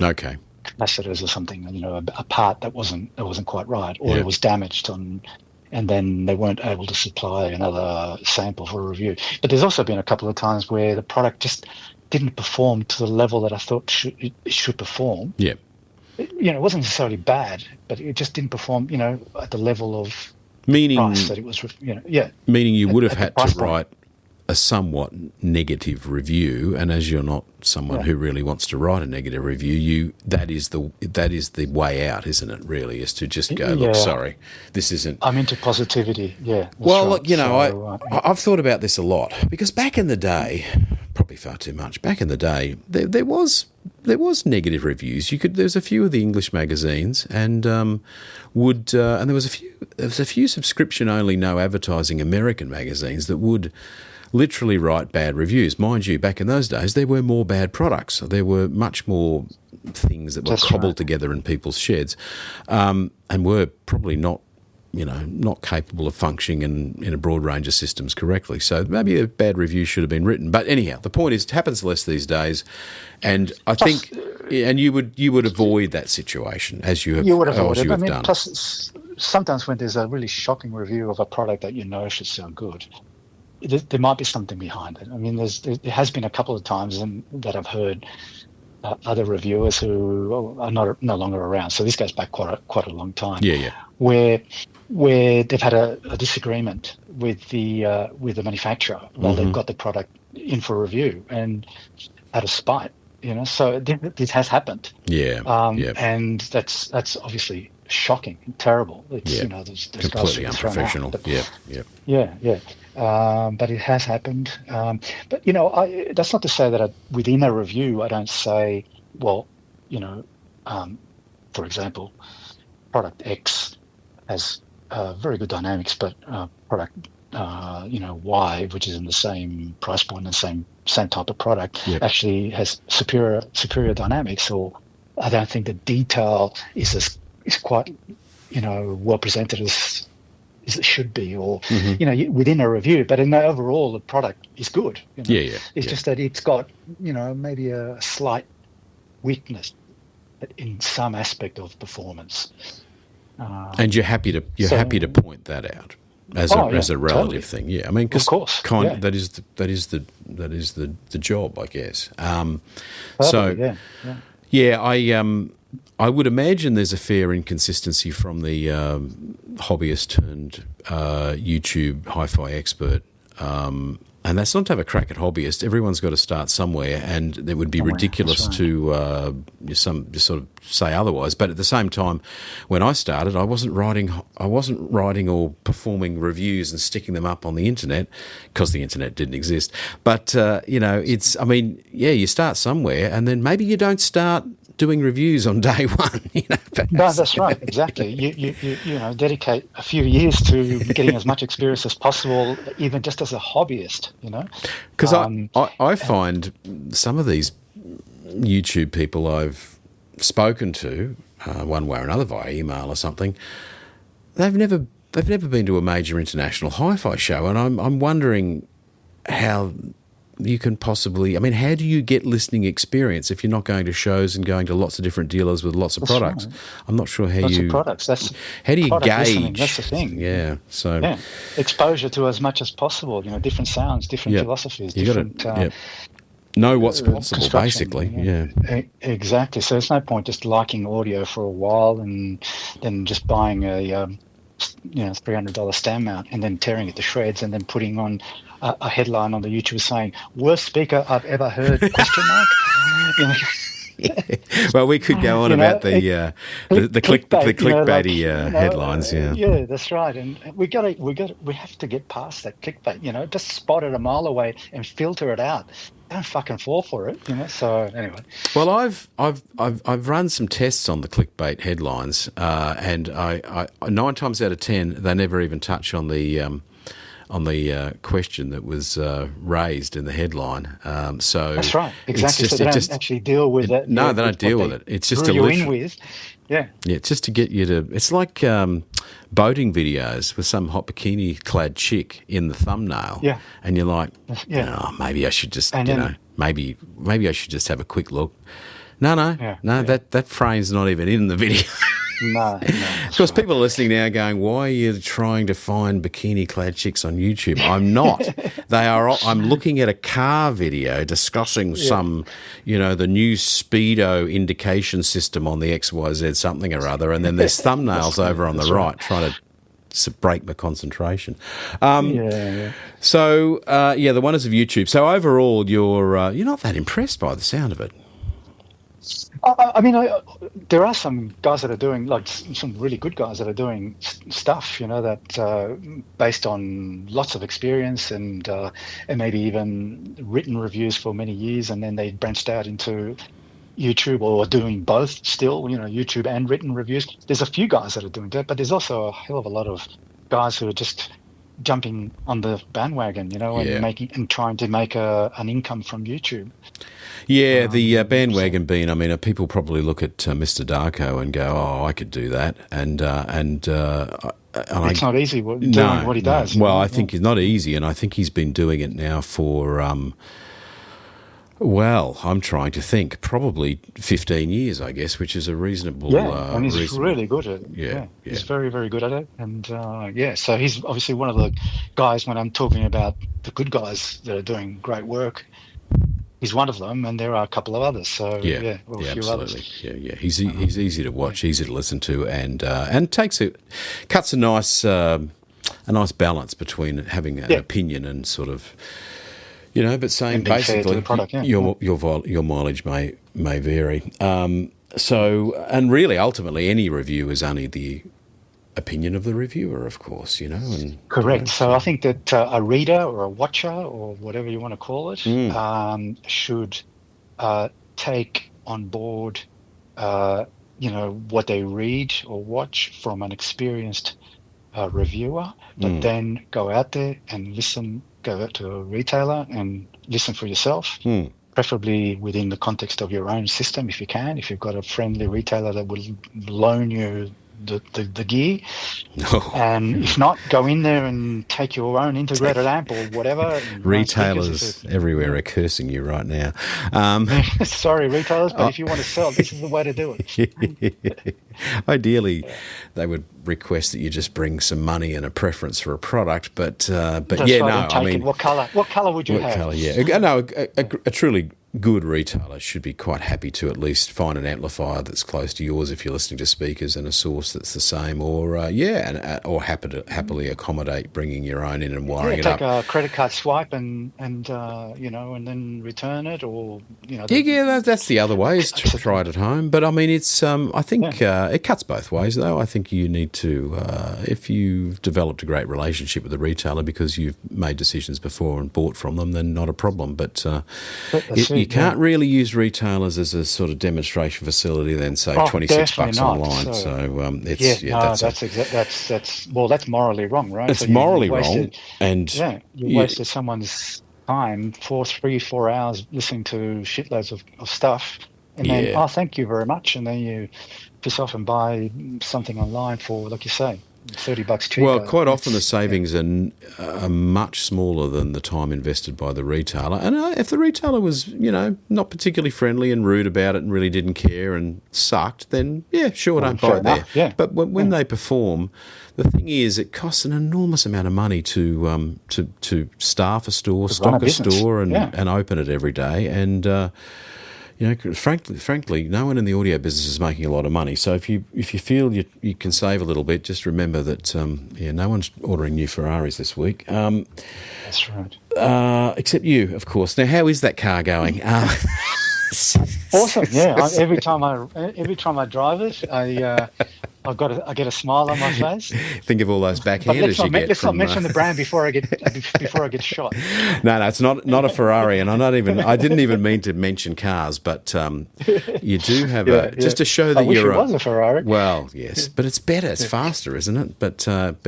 Okay. capacitors or something, a part that wasn't quite right, or Yeah. it was damaged and then they weren't able to supply another sample for review. But there's also been a couple of times where the product just didn't perform to the level that I thought it should perform. Yeah. It wasn't necessarily bad, but it just didn't perform, at the level of the price Meaning that it was, yeah, Meaning you would have at the had to price point. write a somewhat negative review, and as you're not someone Yeah. who really wants to write a negative review, that is the way out, isn't it? Really, is to just go, look, Yeah. sorry, this isn't. I'm into positivity. Yeah, that's Well, right. look, So, I've thought about this a lot because back in the day, probably far too much. Back in the day, there was negative reviews. There's a few of the English magazines, and and there was a few subscription only, no advertising American magazines that would literally write bad reviews. Mind you, back in those days, there were more bad products. There were much more things that were that's right. cobbled together in people's sheds, and were probably not capable of functioning in a broad range of systems correctly. So maybe a bad review should have been written. But anyhow, the point is, it happens less these days, and I Plus, think, and you would avoid that situation as you you would as avoid you it. I have mean, done. plus, sometimes when there's a really shocking review of a product that should sound good, there might be something behind it. I mean, there has been a couple of times that I've heard other reviewers who are not no longer around. So this goes back quite a long time, Yeah, yeah. where they've had a disagreement with the manufacturer while they've Hmm. got the product in for review, and out of spite, So this has happened, Yeah, yeah, and that's obviously shocking, and terrible. It's yeah. those guys Completely should be thrown out. unprofessional. But Yeah, yeah. yeah, yeah. But it has happened. But that's not to say that within a review I don't say, well, you know, um, for example, product X has very good dynamics, but product Y, which is in the same price point and the same type of product, Yep. actually has superior dynamics. Or I don't think the detail is quite well presented as it should be, or Hmm. within a review. But in the overall, the product is good. Yeah, yeah, It's yeah. just that it's got maybe a slight weakness in some aspect of performance. And Um, you're happy to so point that out. as Oh, yeah, a relative totally. thing. Yeah, I mean, Of because course. Yeah, that is the job, I guess. totally. So Yeah, yeah. yeah, I would imagine there's a fair inconsistency from the hobbyist turned YouTube hi-fi expert. And that's not to have a crack at hobbyist. Everyone's got to start somewhere, and it would be Somewhere. That's ridiculous right. to just sort of say otherwise. But at the same time, when I started, I wasn't writing or performing reviews and sticking them up on the internet because the internet didn't exist. But it's. I mean, yeah, you start somewhere, and then maybe you don't start doing reviews on day one. No, Perhaps. that's right. Exactly. You dedicate a few years to getting as much experience as possible, even just as a hobbyist. Because Um, I and find some of these YouTube people I've spoken to, one way or another via email or something, they've never been to a major international hi-fi show, and I'm wondering how you can possibly. I mean, how do you get listening experience if you're not going to shows and going to lots of different dealers with lots of that's products? right. I'm not sure Lots of products. That's how do you product listening. That's gauge? the thing. Yeah, so Yeah, exposure to as much as possible. Different sounds, different yeah, philosophies, you got to different yeah know what's possible, construction. basically. Yeah. Exactly. So there's no point just liking audio for a while and then just buying a $300 stand mount and then tearing it to shreds and then putting on a headline on the YouTube saying "Worst speaker I've ever heard?" Question mark. You know, Well, we could go on you know, about the it, the clickbait. clickbaity headlines. Yeah. Yeah, that's right. And we have to get past that clickbait. Just spot it a mile away and filter it out. Don't fucking fall for it. So anyway. Well, I've run some tests on the clickbait headlines, and I 9 times out of 10 they never even touch on the question that was raised in the headline. So That's right, it's exactly. So just they don't actually deal with that. no, Yeah, they with don't what deal with they it. It's just drew a you in literal. with. Yeah, Yeah, it's just to get you to. It's like boating videos with some hot bikini-clad chick in the thumbnail, yeah, and you're like, yeah. oh, maybe I should just, And then, maybe I should just have a quick look. No, no, yeah, no. yeah. That frame's not even in the video. No, Of that's course, right. people are listening now going, why are you trying to find bikini-clad chicks on YouTube? I'm not. They are. I'm looking at a car video discussing Yeah, the new speedo indication system on the XYZ something or other, and then there's thumbnails over on the that's right. right trying to break my concentration. Yeah, yeah. So, the wonders of YouTube. So overall, you're not that impressed by the sound of it. I mean, there are some guys that are doing like some really good guys that are doing stuff, that based on lots of experience and maybe even written reviews for many years, and then they branched out into YouTube or doing both still, YouTube and written reviews. There's a few guys that are doing that, but there's also a hell of a lot of guys who are just jumping on the bandwagon, and Yeah. trying to make an income from YouTube. Yeah, the So bandwagon being, I mean, people probably look at Mr. Darko and go, "Oh, I could do that," and it's not easy doing no, what he no. does, Well, I Yeah. think it's not easy, and I think he's been doing it now for, well, I'm trying to think, probably 15 years, I guess, which is a reasonable, Yeah, and he's reasonable. really good at it. Yeah, Yeah, yeah, he's very, very good at it. And so he's obviously one of the guys when I'm talking about the good guys that are doing great work. He's one of them, and there are a couple of others. So yeah, yeah, or a yeah, few others. absolutely. Yeah, yeah. He's easy to Yeah, watch, easy to listen to, and cuts a nice balance between having an yeah, opinion and sort of. But saying and being fair to the basically product. Yeah, yeah. your mileage may vary. And really, ultimately, any review is only the opinion of the reviewer, of course. And Correct. So I so think that a reader or a watcher or whatever you want to call it mm, should take on board, what they read or watch from an experienced reviewer, but mm, then go out there and listen, go out to a retailer and listen for yourself, mm, preferably within the context of your own system if you can. If you've got a friendly retailer that will loan you the gear. And if not, go in there and take your own integrated amp or whatever. And Retailers everywhere are cursing you right now. Sorry, retailers, but if you want to sell, this is the way to do it. Ideally, they would request that you just bring some money and a preference for a product, but That's yeah, right, no, I mean, what colour would you what have? colour? Yeah, no, a truly good retailer should be quite happy to at least find an amplifier that's close to yours if you're listening to speakers and a source that's the same, or or happily accommodate bringing your own in and wiring it up. Take a credit card swipe and and then return it, or that's the other way, is to try it at home. But I mean, it's I think it cuts both ways though. I think you need to if you've developed a great relationship with the retailer because you've made decisions before and bought from them, then not a problem. But you can't really use retailers as a sort of demonstration facility. Then say $26 online. That's morally wrong, right? It's morally wrong, and you wasted someone's time for 3-4 hours listening to shitloads of stuff, and then thank you very much, and then you piss off and buy something online for, like you say, $30 cheaper. Well, quite often the savings are much smaller than the time invested by the retailer. And if the retailer was, not particularly friendly and rude about it and really didn't care and sucked, then don't buy it there. Yeah. But when they perform, the thing is, it costs an enormous amount of money to staff a store, stock a store, and open it every day. And frankly, no one in the audio business is making a lot of money. So if you feel you can save a little bit, just remember that no one's ordering new Ferraris this week. That's right. Except you, of course. Now, how is that car going? Awesome. Yeah. Every time I drive it, I get a smile on my face. Think of all those backhanders you get. Let's not mention the brand before I get shot. No, it's not a Ferrari, and I didn't even mean to mention cars, but you do have just to show that I wish it was a Ferrari. Well, yes, but it's better. It's faster, isn't it? But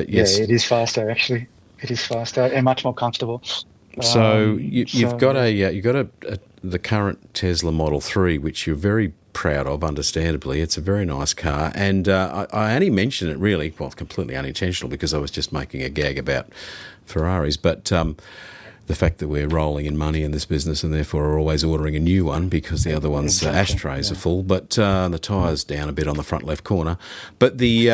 yes, yeah, it is faster actually. It is faster and much more comfortable. So you've got the current Tesla Model 3, which you're very proud of, understandably. It's a very nice car, and I only mention it really, completely unintentional, because I was just making a gag about Ferraris, but the fact that we're rolling in money in this business and therefore are always ordering a new one because the other one's ashtrays are full, but the tyre's down a bit on the front left corner. But you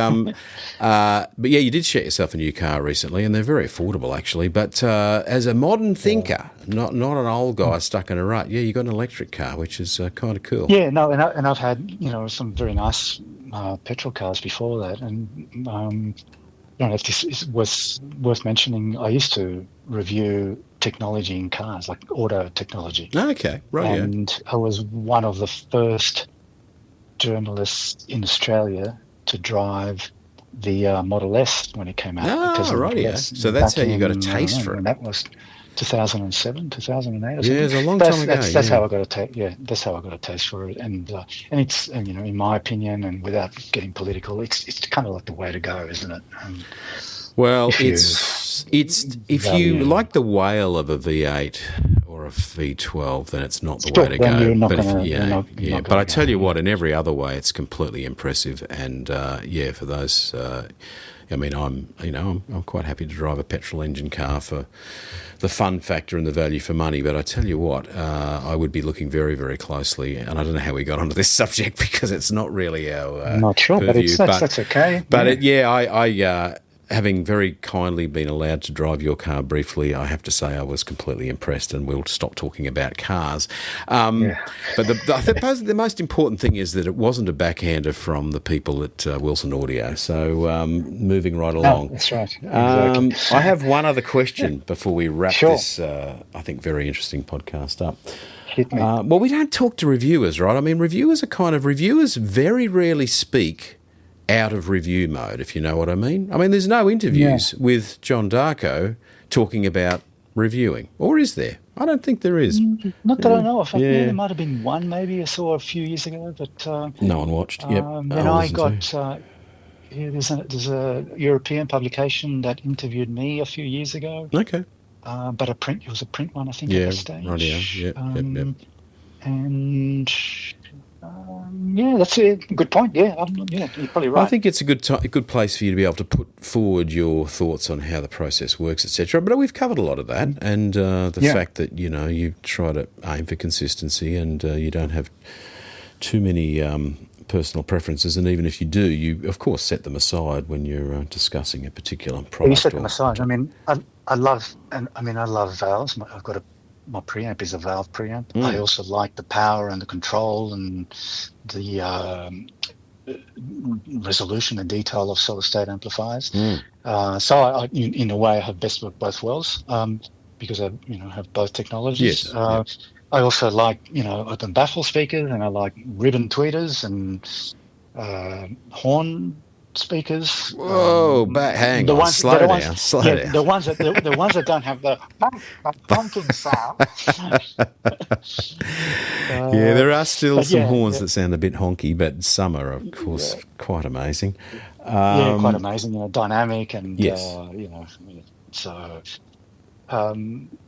did get yourself a new car recently, and they're very affordable actually. But as a modern thinker, not an old guy stuck in a rut, you got an electric car, which is kind of cool. Yeah, no, and I've had some very nice petrol cars before that, and I don't know if this is worth mentioning. I used to review technology in cars, like auto technology. Okay, right. And I was one of the first journalists in Australia to drive the Model S when it came out. So that's how you got a taste for it. And that was 2007, 2008 or something. Yeah, it's a long time ago. That's how I got a taste. Yeah, that's how I got a taste for it. And it's in my opinion, and without getting political, it's kind of like the way to go, isn't it? Well, it's if you like the wail of a V8 or a V12, then it's not the way to go. But but I tell you what, in every other way, it's completely impressive. And for those, I'm quite happy to drive a petrol engine car for the fun factor and the value for money. But I tell you what, I would be looking very, very closely. And I don't know how we got onto this subject because it's not really our. I'm not sure, purview, but that's okay. But I having very kindly been allowed to drive your car briefly, I have to say I was completely impressed, and we'll stop talking about cars. But I suppose the most important thing is that it wasn't a backhander from the people at Wilson Audio. So moving right along. That's right. Exactly. I have one other question before we wrap this, I think, very interesting podcast up. Hit me. Well, we don't talk to reviewers, right? I mean, reviewers very rarely speak out of review mode, if you know what I mean. I mean, there's no interviews with John Darko talking about reviewing, or is there? I don't think there is. Not that I know of. There might have been one, maybe I saw a few years ago, but no one watched. Yep. Then I got there's a European publication that interviewed me a few years ago. Okay. But it was a print one, I think, at the stage. Right, yeah. Yep. And Yeah, that's a good point. Yeah, yeah, you're probably I right. think it's a good place for you to be able to put forward your thoughts on how the process works, etc. But we've covered a lot of that, Mm. and the Yeah, fact that you try to aim for consistency, and you don't have too many personal preferences, and even if you do, you of course set them aside when you're discussing a particular you product set them or. aside. I mean, I love, and I mean, I love valves. I've got my preamp is a valve preamp. I Mm, also like the power and the control and the resolution and detail of solid state amplifiers. mm. So in a way, I have best of both worlds, because I, have both technologies. Yes. Yep. I also like, open baffle speakers, and I like ribbon tweeters and horn speakers. Whoa! Hang The on. ones that Slow are ones, down. Slow yeah, down. the ones that don't have the honking sound. Yeah, uh, there are still but some yeah, horns yeah, that sound a bit honky, but some are, of course, yeah. quite amazing. Yeah, quite amazing, dynamic and Yes.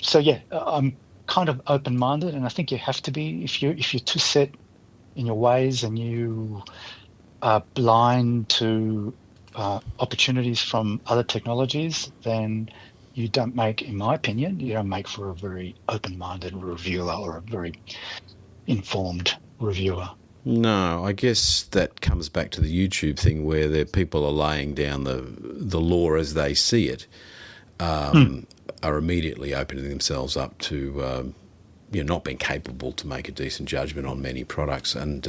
so yeah, I'm kind of open-minded, and I think you have to be if you're too set in your ways and you are blind to opportunities from other technologies, then you don't make, in my opinion, you don't make for a very open-minded reviewer or a very informed reviewer. No, I guess that comes back to the YouTube thing where people are laying down the law as they see it, Mm. are immediately opening themselves up to not being capable to make a decent judgment on many products. And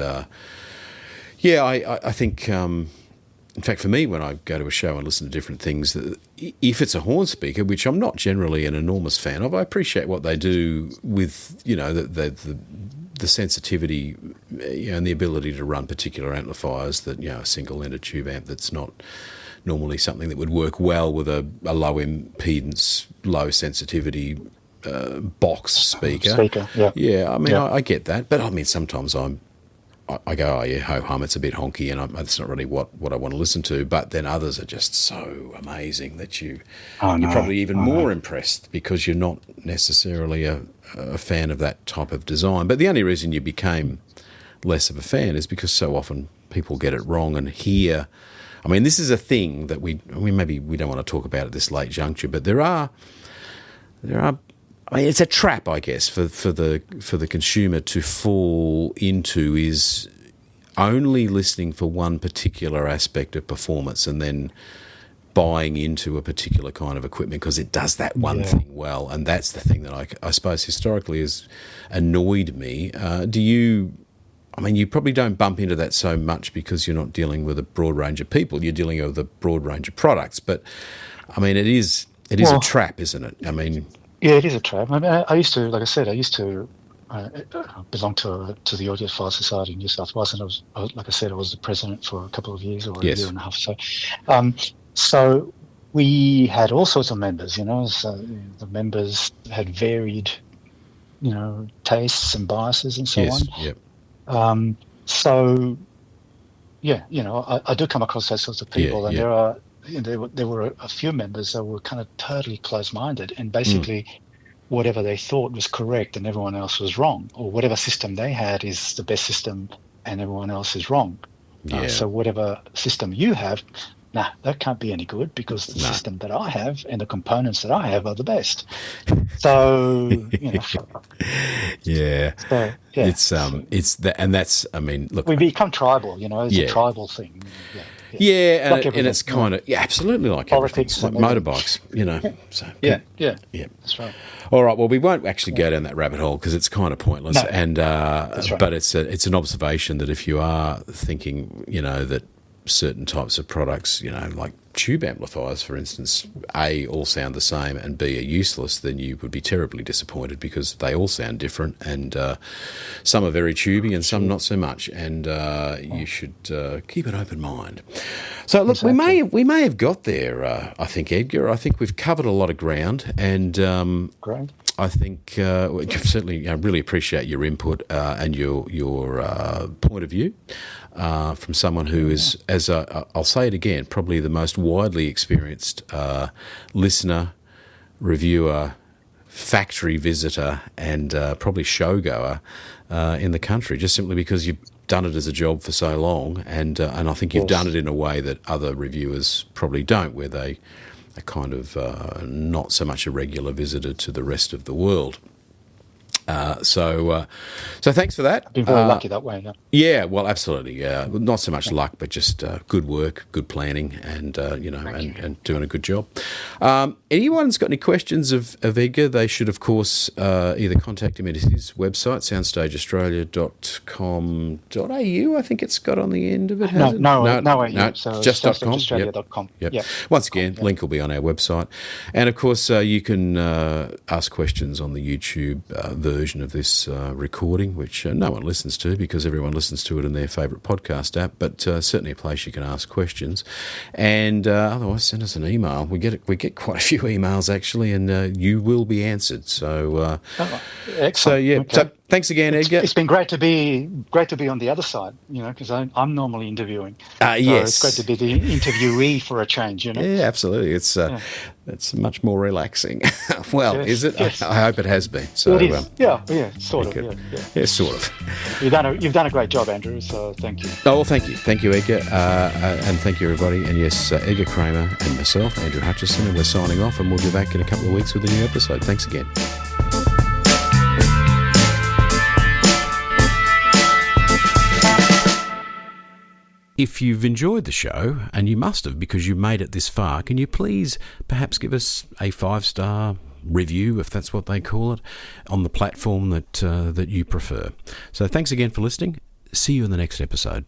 yeah, I think, in fact, for me, when I go to a show and listen to different things, if it's a horn speaker, which I'm not generally an enormous fan of, I appreciate what they do with the sensitivity, and the ability to run particular amplifiers that a single-ended tube amp that's not normally something that would work well with a low impedance, low sensitivity box speaker. Speaker, yeah, Yeah, I mean, yeah. I get that, but I mean, sometimes I go, oh yeah, ho hum, it's a bit honky, and that's not really what I want to listen to. But then others are just so amazing that Oh you're no, probably even oh no. more impressed because you're not necessarily a fan of that type of design. But the only reason you became less of a fan is because so often people get it wrong and hear. I mean, this is a thing that maybe we don't want to talk about at this late juncture, but there are. I mean, it's a trap, I guess, for the consumer to fall into, is only listening for one particular aspect of performance and then buying into a particular kind of equipment because it does that one Yeah. thing well. And that's the thing that I suppose historically has annoyed me. Do you? I mean, you probably don't bump into that so much because you're not dealing with a broad range of people. You're dealing with a broad range of products. But I mean, it is a Well, trap, isn't it? I mean, yeah, it is a trap. I mean, I used to, like I said, I used to belong to the Audiophile Society in New South Wales, and like I said, I was the president for a couple of years, or a year yes, and a half. Um, so we had all sorts of members, So the members had varied, tastes and biases and so on. yes, yep, Um, so yeah, I do come across those sorts of yeah, people, and yeah, there were a few members that were kind of totally closed-minded, and mm, basically whatever they thought was correct and everyone else was wrong, or whatever system they had is the best system and everyone else is wrong. yeah, So whatever system you have, nah, that can't be any good because the no, system that I have and the components that I have are the best. So, yeah. so yeah, so It's that, and that's. I mean, look, we become tribal, it's a yeah, tribal thing. Yeah, yeah. yeah, Like and everything, it's kind of absolutely like everything, politics like and everything. motorbikes, Yeah, So, yeah, yeah, yeah. that's right. All right. Well, we won't actually Yeah. go down that rabbit hole because it's kind of pointless. No, And that's right. but it's an observation that if you are thinking, that certain types of products, like tube amplifiers, for instance, A, all sound the same, and B, are useless, then you would be terribly disappointed because they all sound different, and some are very tubey and some Sure. not so much, and you Oh, should keep an open mind. So, look, we exactly. may have got there. I think, Edgar. I think we've covered a lot of ground, and Great. I think certainly I really appreciate your input and your point of view from someone who Yeah. is, as I'll say it again, probably the most widely experienced listener, reviewer, factory visitor and probably showgoer in the country, just simply because you've done it as a job for so long, and I think you've done it in a way that other reviewers probably don't, where they are kind of not so much a regular visitor to the rest of the world. So thanks for that. I've been very lucky that way. Yeah, well, absolutely. Not so much luck, but just good work, good planning, and and doing a good job. Anyone's got any questions of Edgar? They should, of course, either contact him at his website, soundstageaustralia.com.au. I think it's got on the end of it. Has it? No, so just soundstageaustralia.com. Yep. Once again, link will be on our website, and of course, you can ask questions on the YouTube version of this recording, which no one listens to because everyone listens to it in their favourite podcast app, but certainly a place you can ask questions. And otherwise, send us an email. We get quite a few emails actually, and you will be answered. So, excellent. So yeah. Okay. So thanks again, Edgar. It's been great to be on the other side, because I'm normally interviewing. Yes, it's great to be the interviewee for a change. Yeah, absolutely. It's much more relaxing. Well, yes, is it? Yes. I hope it has been. So, it is. Sort of. Yeah, sort of. You've done a great job, Andrew. So thank you. Oh, well, thank you, Edgar, and thank you, everybody. And yes, Edgar Kramer and myself, Andrew Hutchison, and we're signing off, and we'll be back in a couple of weeks with a new episode. Thanks again. If you've enjoyed the show, and you must have because you made it this far, can you please perhaps give us a 5-star review, if that's what they call it, on the platform that you prefer? So thanks again for listening. See you in the next episode.